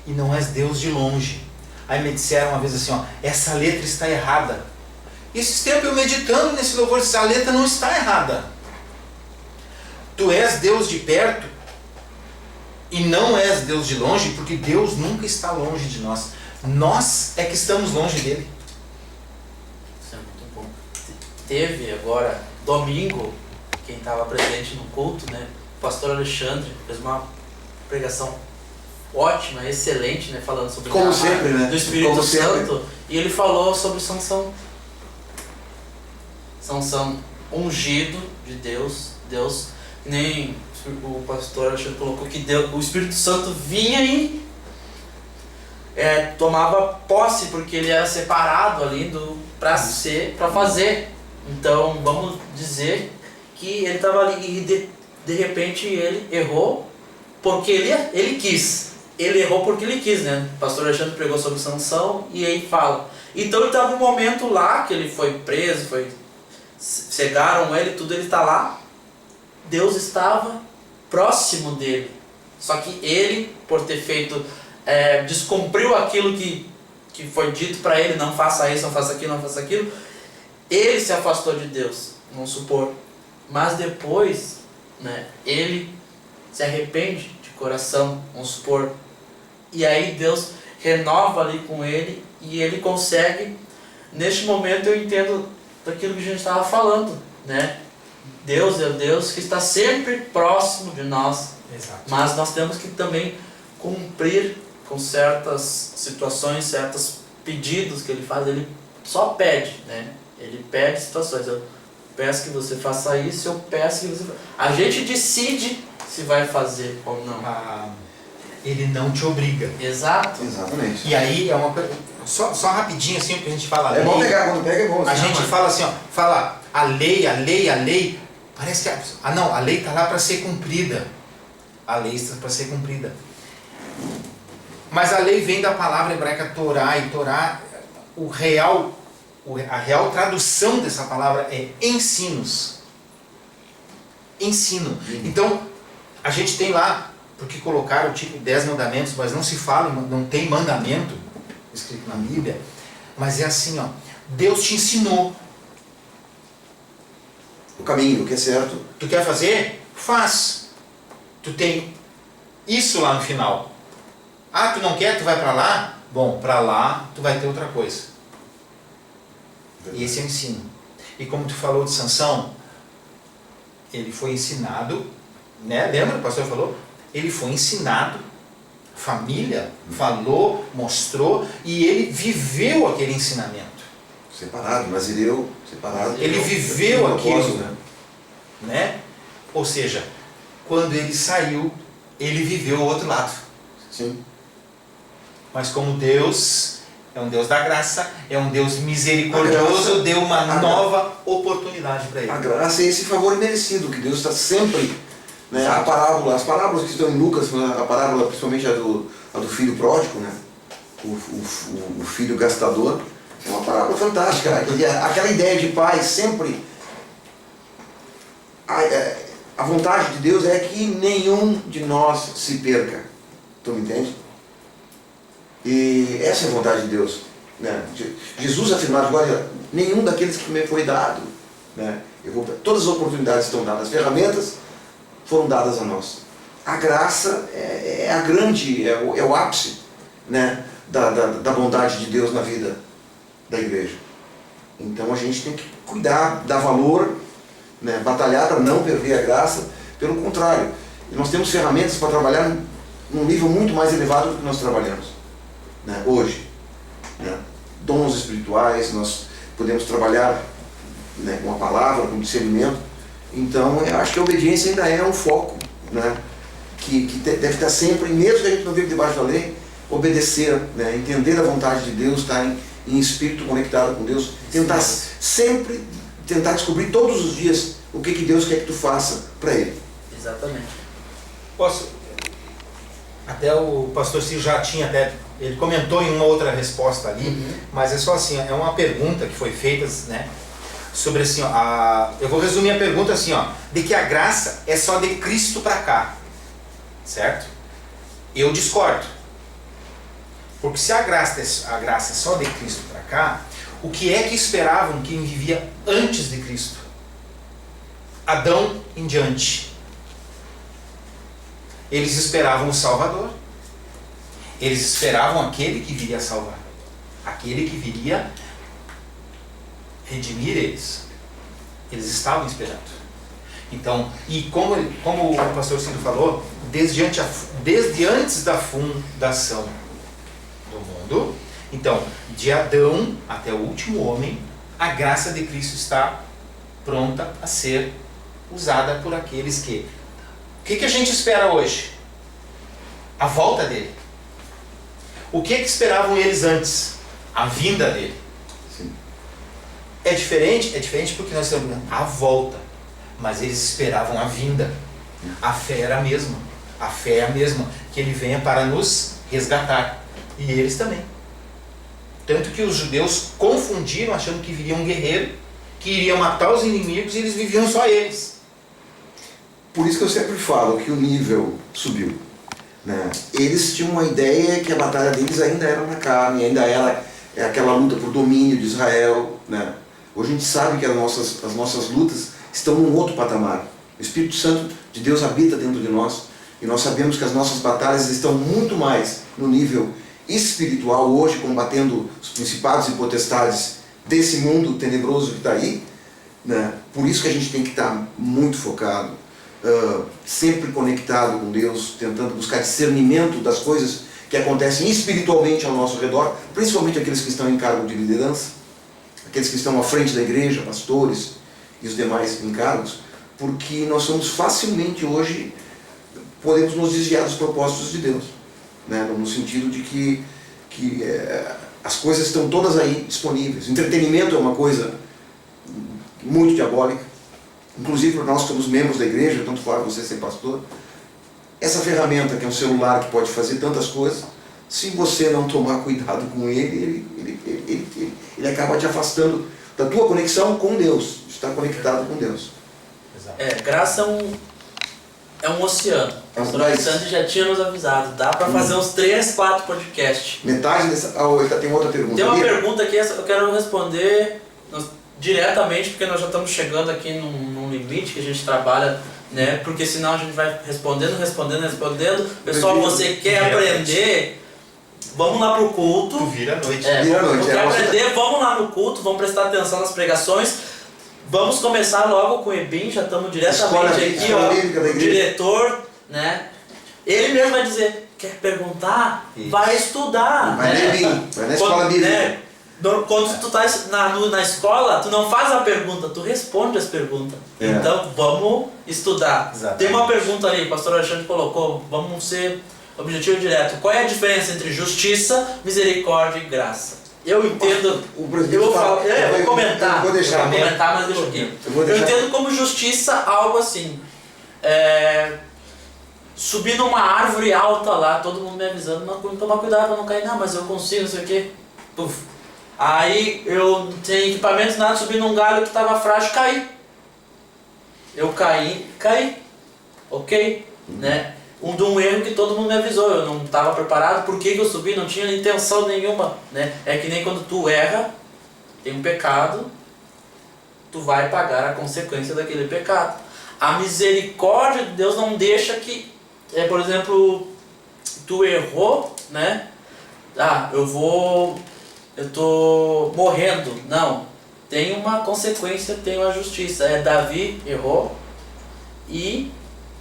e não és Deus de longe. Aí me disseram uma vez assim, ó, essa letra está errada. E esses tempos eu meditando nesse louvor, essa letra não está errada. Tu és Deus de perto e não és Deus de longe, porque Deus nunca está longe de nós. Nós é que estamos longe dele. Isso é muito bom. Teve agora, domingo, quem estava presente no culto, né? O pastor Alexandre fez uma pregação ótima, excelente, né? Falando sobre Como sempre, né? do Espírito Como Santo. sempre. E ele falou sobre Sansão. Sansão ungido de Deus. Deus, nem o pastor Alexandre colocou que Deus, o Espírito Santo vinha e tomava posse, porque ele era separado ali para fazer. Então vamos dizer que ele estava ali e de repente ele errou porque ele quis. Ele errou porque ele quis, né? O pastor Alexandre pregou sobre Sansão e aí fala. Então ele estava um momento lá que ele foi preso, cegaram ele, tudo, ele está lá. Deus estava próximo dele. Só que ele, por ter feito, descumpriu aquilo que foi dito para ele: não faça isso, não faça aquilo, não faça aquilo. Ele se afastou de Deus, vamos supor. Mas depois, né, ele se arrepende de coração, vamos supor. E aí Deus renova ali com ele e ele consegue. Neste momento eu entendo daquilo que a gente estava falando, né? Deus é o Deus que está sempre próximo de nós. Exato. Mas nós temos que também cumprir com certas situações, certos pedidos que ele faz. Ele só pede, né? Ele pede situações. Eu peço que você faça isso, eu peço que você... A gente decide se vai fazer ou não. Ele não te obriga. Exato. Exatamente. E aí é uma coisa, só rapidinho assim, porque a gente fala É bom pegar, quando pega é bom. a gente fala assim, ó, fala a lei, parece que a lei está lá para ser cumprida. A lei está para ser cumprida. Mas a lei vem da palavra hebraica Torá, e Torá, a real tradução dessa palavra é ensinos. Ensino. Então, a gente tem lá, porque colocaram tipo 10 mandamentos, mas não se fala, não tem mandamento escrito na Bíblia, mas é assim, ó, Deus te ensinou. O caminho, o que é certo. Tu quer fazer? Faz. Tu tem isso lá no final. Ah, tu não quer? Tu vai para lá? Bom, para lá tu vai ter outra coisa. E esse é o ensino. E como tu falou de Sansão, ele foi ensinado, né? Lembra? O pastor falou? Ele foi ensinado, família falou, mostrou, e ele viveu aquele ensinamento. Separado, Nazireu, separado. Ele viveu aquilo, né? Ou seja, quando ele saiu, ele viveu o outro lado. Sim. Mas como Deus é um Deus da graça, é um Deus misericordioso, deu uma nova oportunidade para ele. A graça é esse favor imerecido, que Deus está sempre, né? As parábolas que estão em Lucas, a parábola principalmente a do filho pródigo, né? O filho gastador, é uma parábola fantástica. Aquela ideia de pai sempre... A vontade de Deus é que nenhum de nós se perca. Tu me entende? E essa é a vontade de Deus, né? Jesus afirmava agora, nenhum daqueles que me foi dado, né? Todas as oportunidades estão dadas, as ferramentas foram dadas a nós. A graça é o ápice, né? da bondade de Deus na vida da igreja. Então a gente tem que cuidar, dar valor, né? Batalhar para não perder a graça. Pelo contrário, nós temos ferramentas para trabalhar num nível muito mais elevado do que nós trabalhamos, né? Hoje, né? Dons espirituais, nós podemos trabalhar, né? Com a palavra, com discernimento. Então eu acho que a obediência ainda é um foco, né? que deve estar sempre, mesmo que a gente não vive debaixo da lei, obedecer, né? Entender a vontade de Deus, estar em espírito conectado com Deus, tentar sempre descobrir todos os dias o que Deus quer que tu faça para Ele. Exatamente. Posso? Até o pastor Ciro já tinha ele comentou em uma outra resposta ali, mas é só assim, é uma pergunta que foi feita, né? Sobre assim, ó, eu vou resumir a pergunta assim, ó, de que a graça é só de Cristo para cá, certo? Eu discordo, porque se a graça é só de Cristo para cá, o que é que esperavam quem vivia antes de Cristo? Adão em diante. Eles esperavam o Salvador, eles esperavam aquele que viria salvar, aquele que viria redimir eles. Eles estavam esperando. Então, e como o pastor Ciro falou, desde antes da fundação do mundo, então, de Adão até o último homem, a graça de Cristo está pronta a ser usada por aqueles que... O que a gente espera hoje? A volta dele. O que esperavam eles antes? A vinda dele. Sim. É diferente porque nós estamos a volta, mas eles esperavam a vinda. A fé era a mesma. A fé é a mesma, que ele venha para nos resgatar. E eles também. Tanto que os judeus confundiram, achando que viria um guerreiro que iria matar os inimigos, e eles viviam só eles. Por isso que eu sempre falo que o nível subiu, né? Eles tinham uma ideia que a batalha deles ainda era na carne, ainda era aquela luta por domínio de Israel, né? Hoje a gente sabe que as nossas lutas estão num outro patamar. O Espírito Santo de Deus habita dentro de nós, e nós sabemos que as nossas batalhas estão muito mais no nível espiritual hoje, combatendo os principados e potestades desse mundo tenebroso que está aí, né? Por isso que a gente tem que estar muito focado, sempre conectado com Deus, tentando buscar discernimento das coisas que acontecem espiritualmente ao nosso redor, principalmente aqueles que estão em cargo de liderança, aqueles que estão à frente da igreja, pastores e os demais encargos, porque nós somos facilmente hoje podemos nos desviar dos propósitos de Deus, né? No sentido de que as coisas estão todas aí disponíveis. Entretenimento é uma coisa muito diabólica, inclusive para nós que somos membros da igreja, tanto faz você ser pastor. Essa ferramenta que é um celular que pode fazer tantas coisas, se você não tomar cuidado com ele acaba te afastando da tua conexão com Deus, de estar conectado com Deus. Graça é um oceano. O pastor Alexandre já tinha nos avisado, dá para fazer uns 3, 4 podcasts. Metade dessa... tem outra pergunta. Tem uma pergunta aqui, eu quero responder diretamente, porque nós já estamos chegando aqui num limite que a gente trabalha, né? Porque senão a gente vai respondendo. Pessoal, você quer aprender, vamos lá pro culto. Vira a noite. Quer aprender, vamos lá no culto, vamos prestar atenção nas pregações. Vamos começar logo com o Ebin, já estamos diretamente aqui, ó, o diretor, né? Ele mesmo vai dizer, quer perguntar? Isso. Vai estudar. Vai na escola bíblica. Né? Quando tu tá na escola, tu não faz a pergunta, tu responde as perguntas. Então, vamos estudar. Exatamente. Tem uma pergunta ali, o pastor Alexandre colocou, vamos ser objetivo direto. Qual é a diferença entre justiça, misericórdia e graça? Eu entendo, vou comentar, mas deixa aqui. Eu entendo como justiça algo assim, subir numa árvore alta lá, todo mundo me avisando, mas tomar cuidado para não cair, não, mas eu consigo, não sei o quê. Puf. Aí eu não tenho equipamento, nada, subi num galho que estava frágil, caí. Eu caí, ok, né? De um erro que todo mundo me avisou, eu não estava preparado, por que eu subi, não tinha intenção nenhuma, né? É que nem quando tu erra, tem um pecado, tu vai pagar a consequência daquele pecado. A misericórdia de Deus não deixa que, por exemplo, tu errou, né? Eu tô morrendo, não, tem uma consequência, tem uma justiça. Davi errou e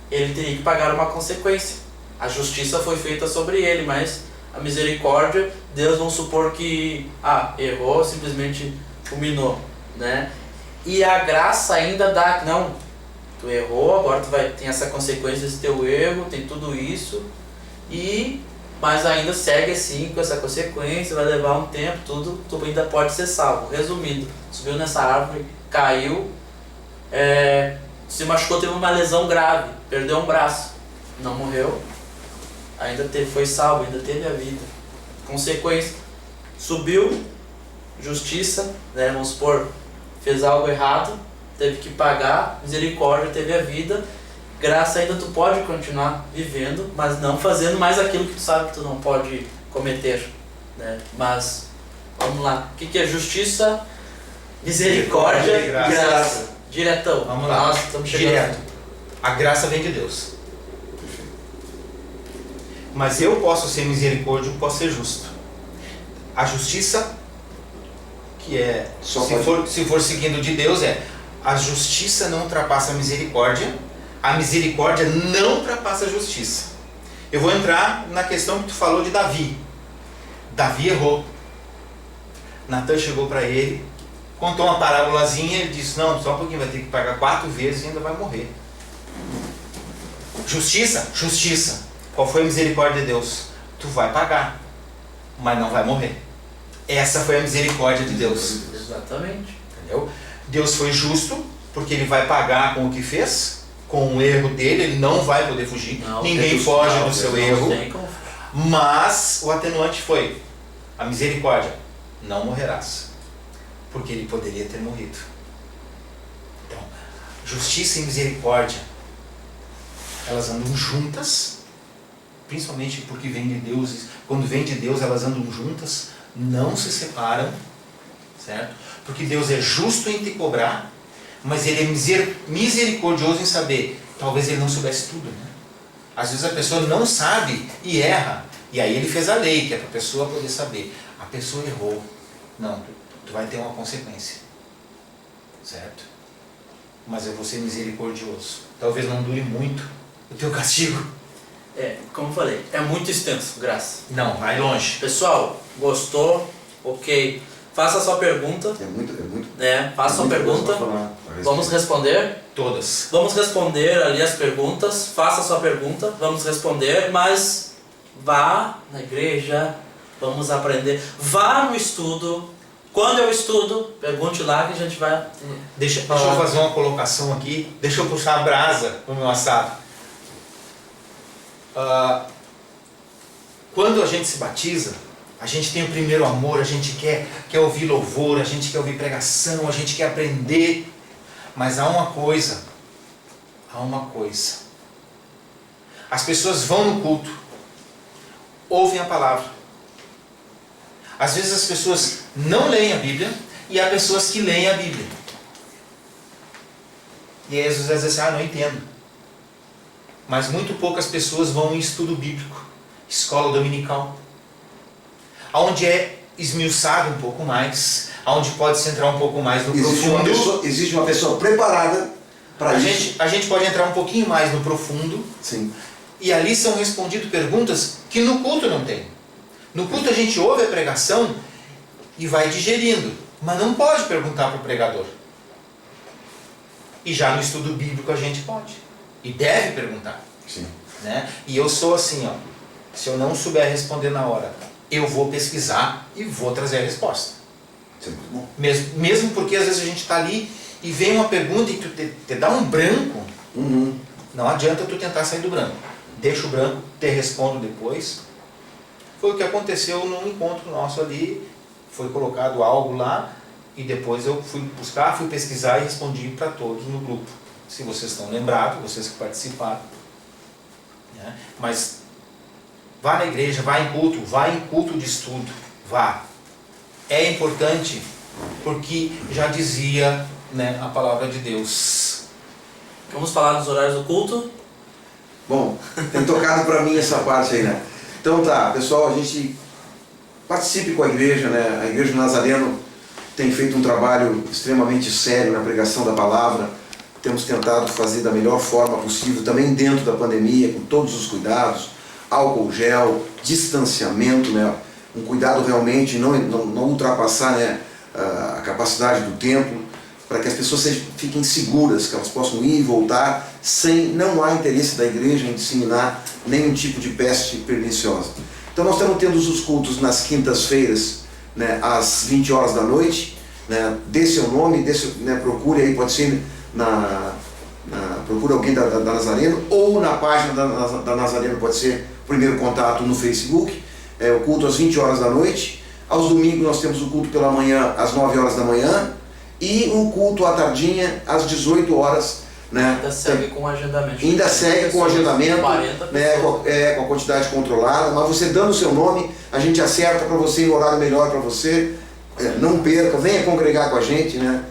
ele teria que pagar uma consequência. A justiça foi feita sobre ele, mas a misericórdia, Deus vamos supor que errou, simplesmente fulminou, né? E a graça ainda dá, não, tu errou, agora tu tem essa consequência desse teu erro, tem tudo isso, mas ainda segue assim com essa consequência, vai levar um tempo, tu ainda pode ser salvo. Resumindo, subiu nessa árvore, caiu, se machucou, teve uma lesão grave, perdeu um braço, não morreu, ainda foi salvo, ainda teve a vida. Consequência, subiu, justiça, né, vamos supor, fez algo errado, teve que pagar, misericórdia, teve a vida, graça ainda tu pode continuar vivendo, mas não fazendo mais aquilo que tu sabe que tu não pode cometer, né? Mas, vamos lá, o que é justiça, misericórdia e graça? Diretão. Vamos lá. Nós estamos chegando. Direto. A graça vem de Deus. Mas eu posso ser misericórdia, posso ser justo. A justiça, que é, se for seguindo de Deus, a justiça não ultrapassa a misericórdia não ultrapassa a justiça. Eu vou entrar na questão que tu falou de Davi. Davi errou. Natan chegou para ele, contou uma parábolazinha, ele disse, não, só um pouquinho, vai ter que pagar 4 vezes e ainda vai morrer. Justiça? Justiça. Qual foi a misericórdia de Deus? Tu vai pagar, mas não vai morrer. Essa foi a misericórdia de Deus. Exatamente. Entendeu? Deus foi justo, porque ele vai pagar com o que fez, com o erro dele, ele não vai poder fugir. Ninguém foge do seu erro. Mas o atenuante foi a misericórdia. Não morrerás. Porque ele poderia ter morrido. Então, justiça e misericórdia, elas andam juntas, principalmente porque vem de Deus. Quando vem de Deus, elas andam juntas, não se separam, certo? Porque Deus é justo em te cobrar, mas ele é misericordioso em saber. Talvez ele não soubesse tudo, né? Às vezes a pessoa não sabe e erra, e aí ele fez a lei, que é para a pessoa poder saber. A pessoa errou. Não, tu vai ter uma consequência, certo? Mas eu vou ser misericordioso. Talvez não dure muito o teu castigo. Como eu falei, é muito extenso, graça. Não, vai longe. Pessoal, gostou? Ok. faça a sua pergunta. É muito. Faça a sua pergunta. Vamos responder. Todas. Vamos responder ali as perguntas. Faça a sua pergunta. Vamos responder, mas vá na igreja. Vamos aprender. Vá no estudo. Quando eu estudo, pergunte lá que a gente vai... Deixa eu fazer uma colocação aqui. Deixa eu puxar a brasa no meu assado. Quando a gente se batiza, a gente tem o primeiro amor, a gente quer ouvir louvor, a gente quer ouvir pregação, a gente quer aprender. Mas há uma coisa. As pessoas vão no culto, ouvem a palavra. Às vezes as pessoas não leem a Bíblia e há pessoas que leem a Bíblia. E aí Jesus vai dizer assim, não entendo. Mas muito poucas pessoas vão em estudo bíblico, escola dominical, onde é esmiuçado um pouco mais, onde pode se entrar um pouco mais no profundo. Existe uma pessoa preparada para isso. A gente pode entrar um pouquinho mais no profundo. Sim. E ali são respondidas perguntas que no culto não tem. No culto a gente ouve a pregação e vai digerindo, mas não pode perguntar para o pregador. E já no estudo bíblico a gente pode. E deve perguntar. Sim. Né? E eu sou assim, se eu não souber responder na hora, eu vou pesquisar e vou trazer a resposta. Isso é muito bom. Mesmo porque às vezes a gente está ali e vem uma pergunta e tu te dá um branco. Não adianta tu tentar sair do branco. Deixa o branco, te respondo depois. Foi o que aconteceu num encontro nosso ali. Foi colocado algo lá e depois eu fui buscar, fui pesquisar e respondi para todos no grupo. Se vocês estão lembrados, vocês que participaram. Né? Mas vá na igreja, vá em culto de estudo, vá. É importante porque já dizia, né, a palavra de Deus. Vamos falar dos horários do culto? Bom, tem tocado para mim essa parte aí, né? Então tá, pessoal, a gente participe com a igreja, né? A Igreja do Nazareno tem feito um trabalho extremamente sério na pregação da palavra. Temos tentado fazer da melhor forma possível, também dentro da pandemia, com todos os cuidados, álcool gel, distanciamento, né? Um cuidado realmente, não ultrapassar, né, a capacidade do templo, para que as pessoas fiquem seguras, que elas possam ir e voltar, não há interesse da igreja em disseminar nenhum tipo de peste perniciosa. Então nós estamos tendo os cultos nas quintas-feiras, né, às 20 horas da noite, né, dê seu nome, né, procure aí, pode ser procure alguém da Nazareno, ou na página da Nazareno, pode ser o primeiro contato no Facebook, o culto às 20 horas da noite. Aos domingos nós temos o culto pela manhã às 9 horas da manhã, e o culto à tardinha às 18 horas. Né? Ainda segue com o agendamento. Ainda segue com o agendamento, né, com a quantidade controlada, mas você dando o seu nome, a gente acerta para você ir no horário melhor para você. Não perca, venha congregar com a gente, né?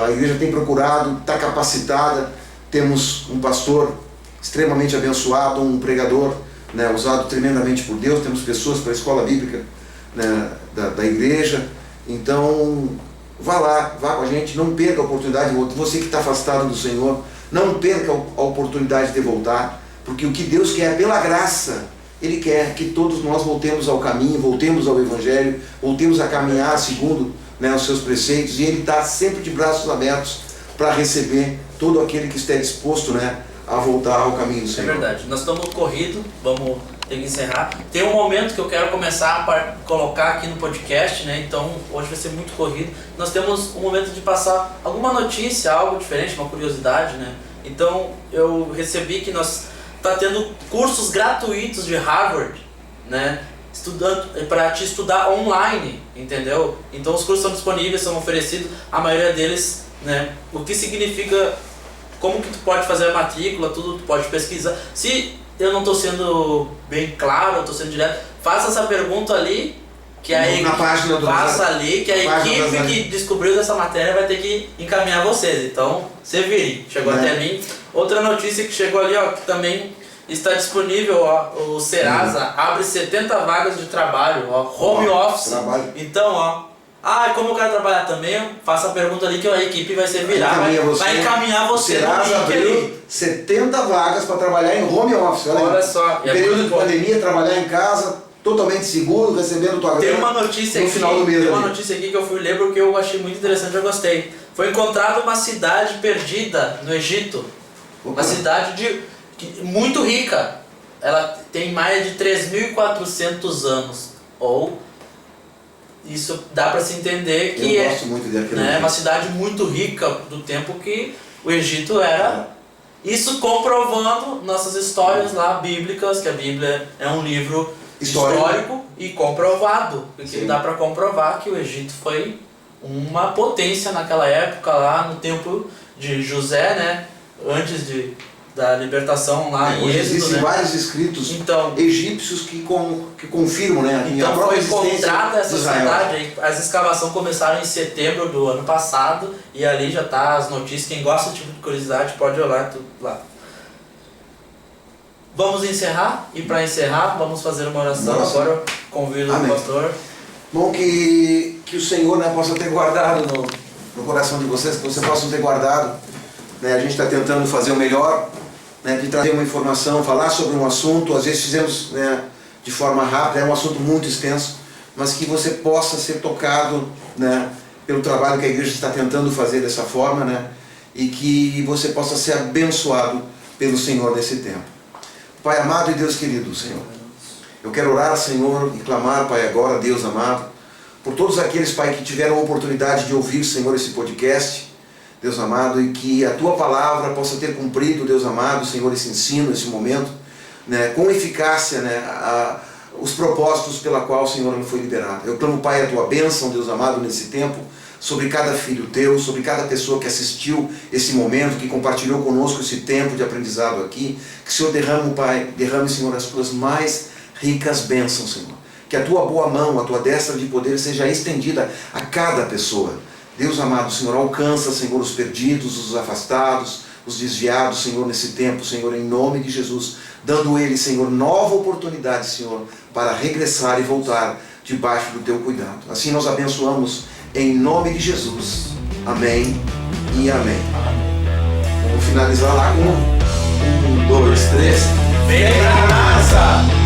A igreja tem procurado, está capacitada, temos um pastor extremamente abençoado, um pregador, né, usado tremendamente por Deus, temos pessoas para a escola bíblica, né, da igreja. Então vá lá, vá com a gente, não perca a oportunidade. Você que está afastado do Senhor, não perca a oportunidade de voltar, porque o que Deus quer, pela graça, Ele quer que todos nós voltemos ao caminho, voltemos ao Evangelho, voltemos a caminhar segundo, né, os seus preceitos, e Ele está sempre de braços abertos para receber todo aquele que estiver disposto, né, a voltar ao caminho do Senhor. É verdade, nós estamos corridos, vamos ter que encerrar. Tem um momento que eu quero começar a colocar aqui no podcast, né? Então hoje vai ser muito corrido. Nós temos um momento de passar alguma notícia, algo diferente, uma curiosidade, né? Então eu recebi que nós está tendo cursos gratuitos de Harvard, né? Para te estudar online, entendeu? Então os cursos são disponíveis, são oferecidos, a maioria deles, né? O que significa, como que tu pode fazer a matrícula, tudo, tu pode pesquisar. Se eu não estou sendo bem claro, eu estou sendo direto, faça essa pergunta ali, que a equipe que descobriu dessa matéria vai ter que encaminhar vocês. Então, se virem. Chegou até mim. Outra notícia que chegou ali, ó, que também está disponível, ó, o Serasa abre 70 vagas de trabalho, ó, home office. Então, ó, como eu quero trabalhar também, faça a pergunta ali que a equipe vai se virar, vai encaminhar você. Serasa abriu 70 vagas para trabalhar em home office. Olha só. No período de pandemia, trabalhar em casa, totalmente seguro, recebendo tua Tem grana uma notícia no aqui, final do mês. tem uma ali. notícia aqui que eu fui ler porque eu achei muito interessante, eu gostei. Foi encontrada uma cidade perdida no Egito. Opa. Uma cidade muito rica. Ela tem mais de 3.400 anos. Ou isso dá para se entender que Eu gosto muito de arqueologia. né, uma cidade muito rica do tempo que o Egito era. Isso comprovando nossas histórias lá bíblicas, que a Bíblia é um livro histórico e comprovado. Porque Sim. dá para comprovar que o Egito foi uma potência naquela época, lá no tempo de José, né? Antes da libertação lá em Hoje Êxodo, existem né? vários escritos Então, egípcios que confirmam, né, a então própria foi existência encontrada essa de Israel. cidade aí. As escavações começaram em setembro do ano passado e ali já tá as notícias. Quem gosta desse tipo de curiosidade pode olhar tudo lá. Vamos encerrar? E para encerrar, vamos fazer uma oração. Nossa. Agora eu convido Amém. o pastor. Bom, que o Senhor, né, possa ter guardado no coração de vocês, que vocês possam ter guardado. Né, a gente está tentando fazer o melhor, né, de trazer uma informação, falar sobre um assunto. Às vezes fizemos, né, de forma rápida, é um assunto muito extenso, mas que você possa ser tocado, né, pelo trabalho que a igreja está tentando fazer dessa forma, né, e que você possa ser abençoado pelo Senhor nesse tempo. Pai amado e Deus querido, Senhor, eu quero orar, Senhor, e clamar, Pai, agora, Deus amado, por todos aqueles, Pai, que tiveram a oportunidade de ouvir, Senhor, esse podcast, Deus amado, e que a Tua palavra possa ter cumprido, Deus amado, Senhor, esse ensino, esse momento, né, com eficácia, né, os propósitos pela qual, Senhor, ele foi liberado. Eu clamo, Pai, a Tua bênção, Deus amado, nesse tempo, sobre cada filho Teu, sobre cada pessoa que assistiu esse momento, que compartilhou conosco esse tempo de aprendizado aqui. Que o Senhor derrame, Pai, derrame, Senhor, as Tuas mais ricas bênçãos, Senhor. Que a Tua boa mão, a Tua destra de poder seja estendida a cada pessoa. Deus amado, Senhor, alcança, Senhor, os perdidos, os afastados, os desviados, Senhor, nesse tempo, Senhor, em nome de Jesus, dando ele, Senhor, nova oportunidade, Senhor, para regressar e voltar debaixo do Teu cuidado. Assim nós abençoamos em nome de Jesus. Amém e amém. Vamos finalizar lá com 1, 2, 3. Vem pra NASA!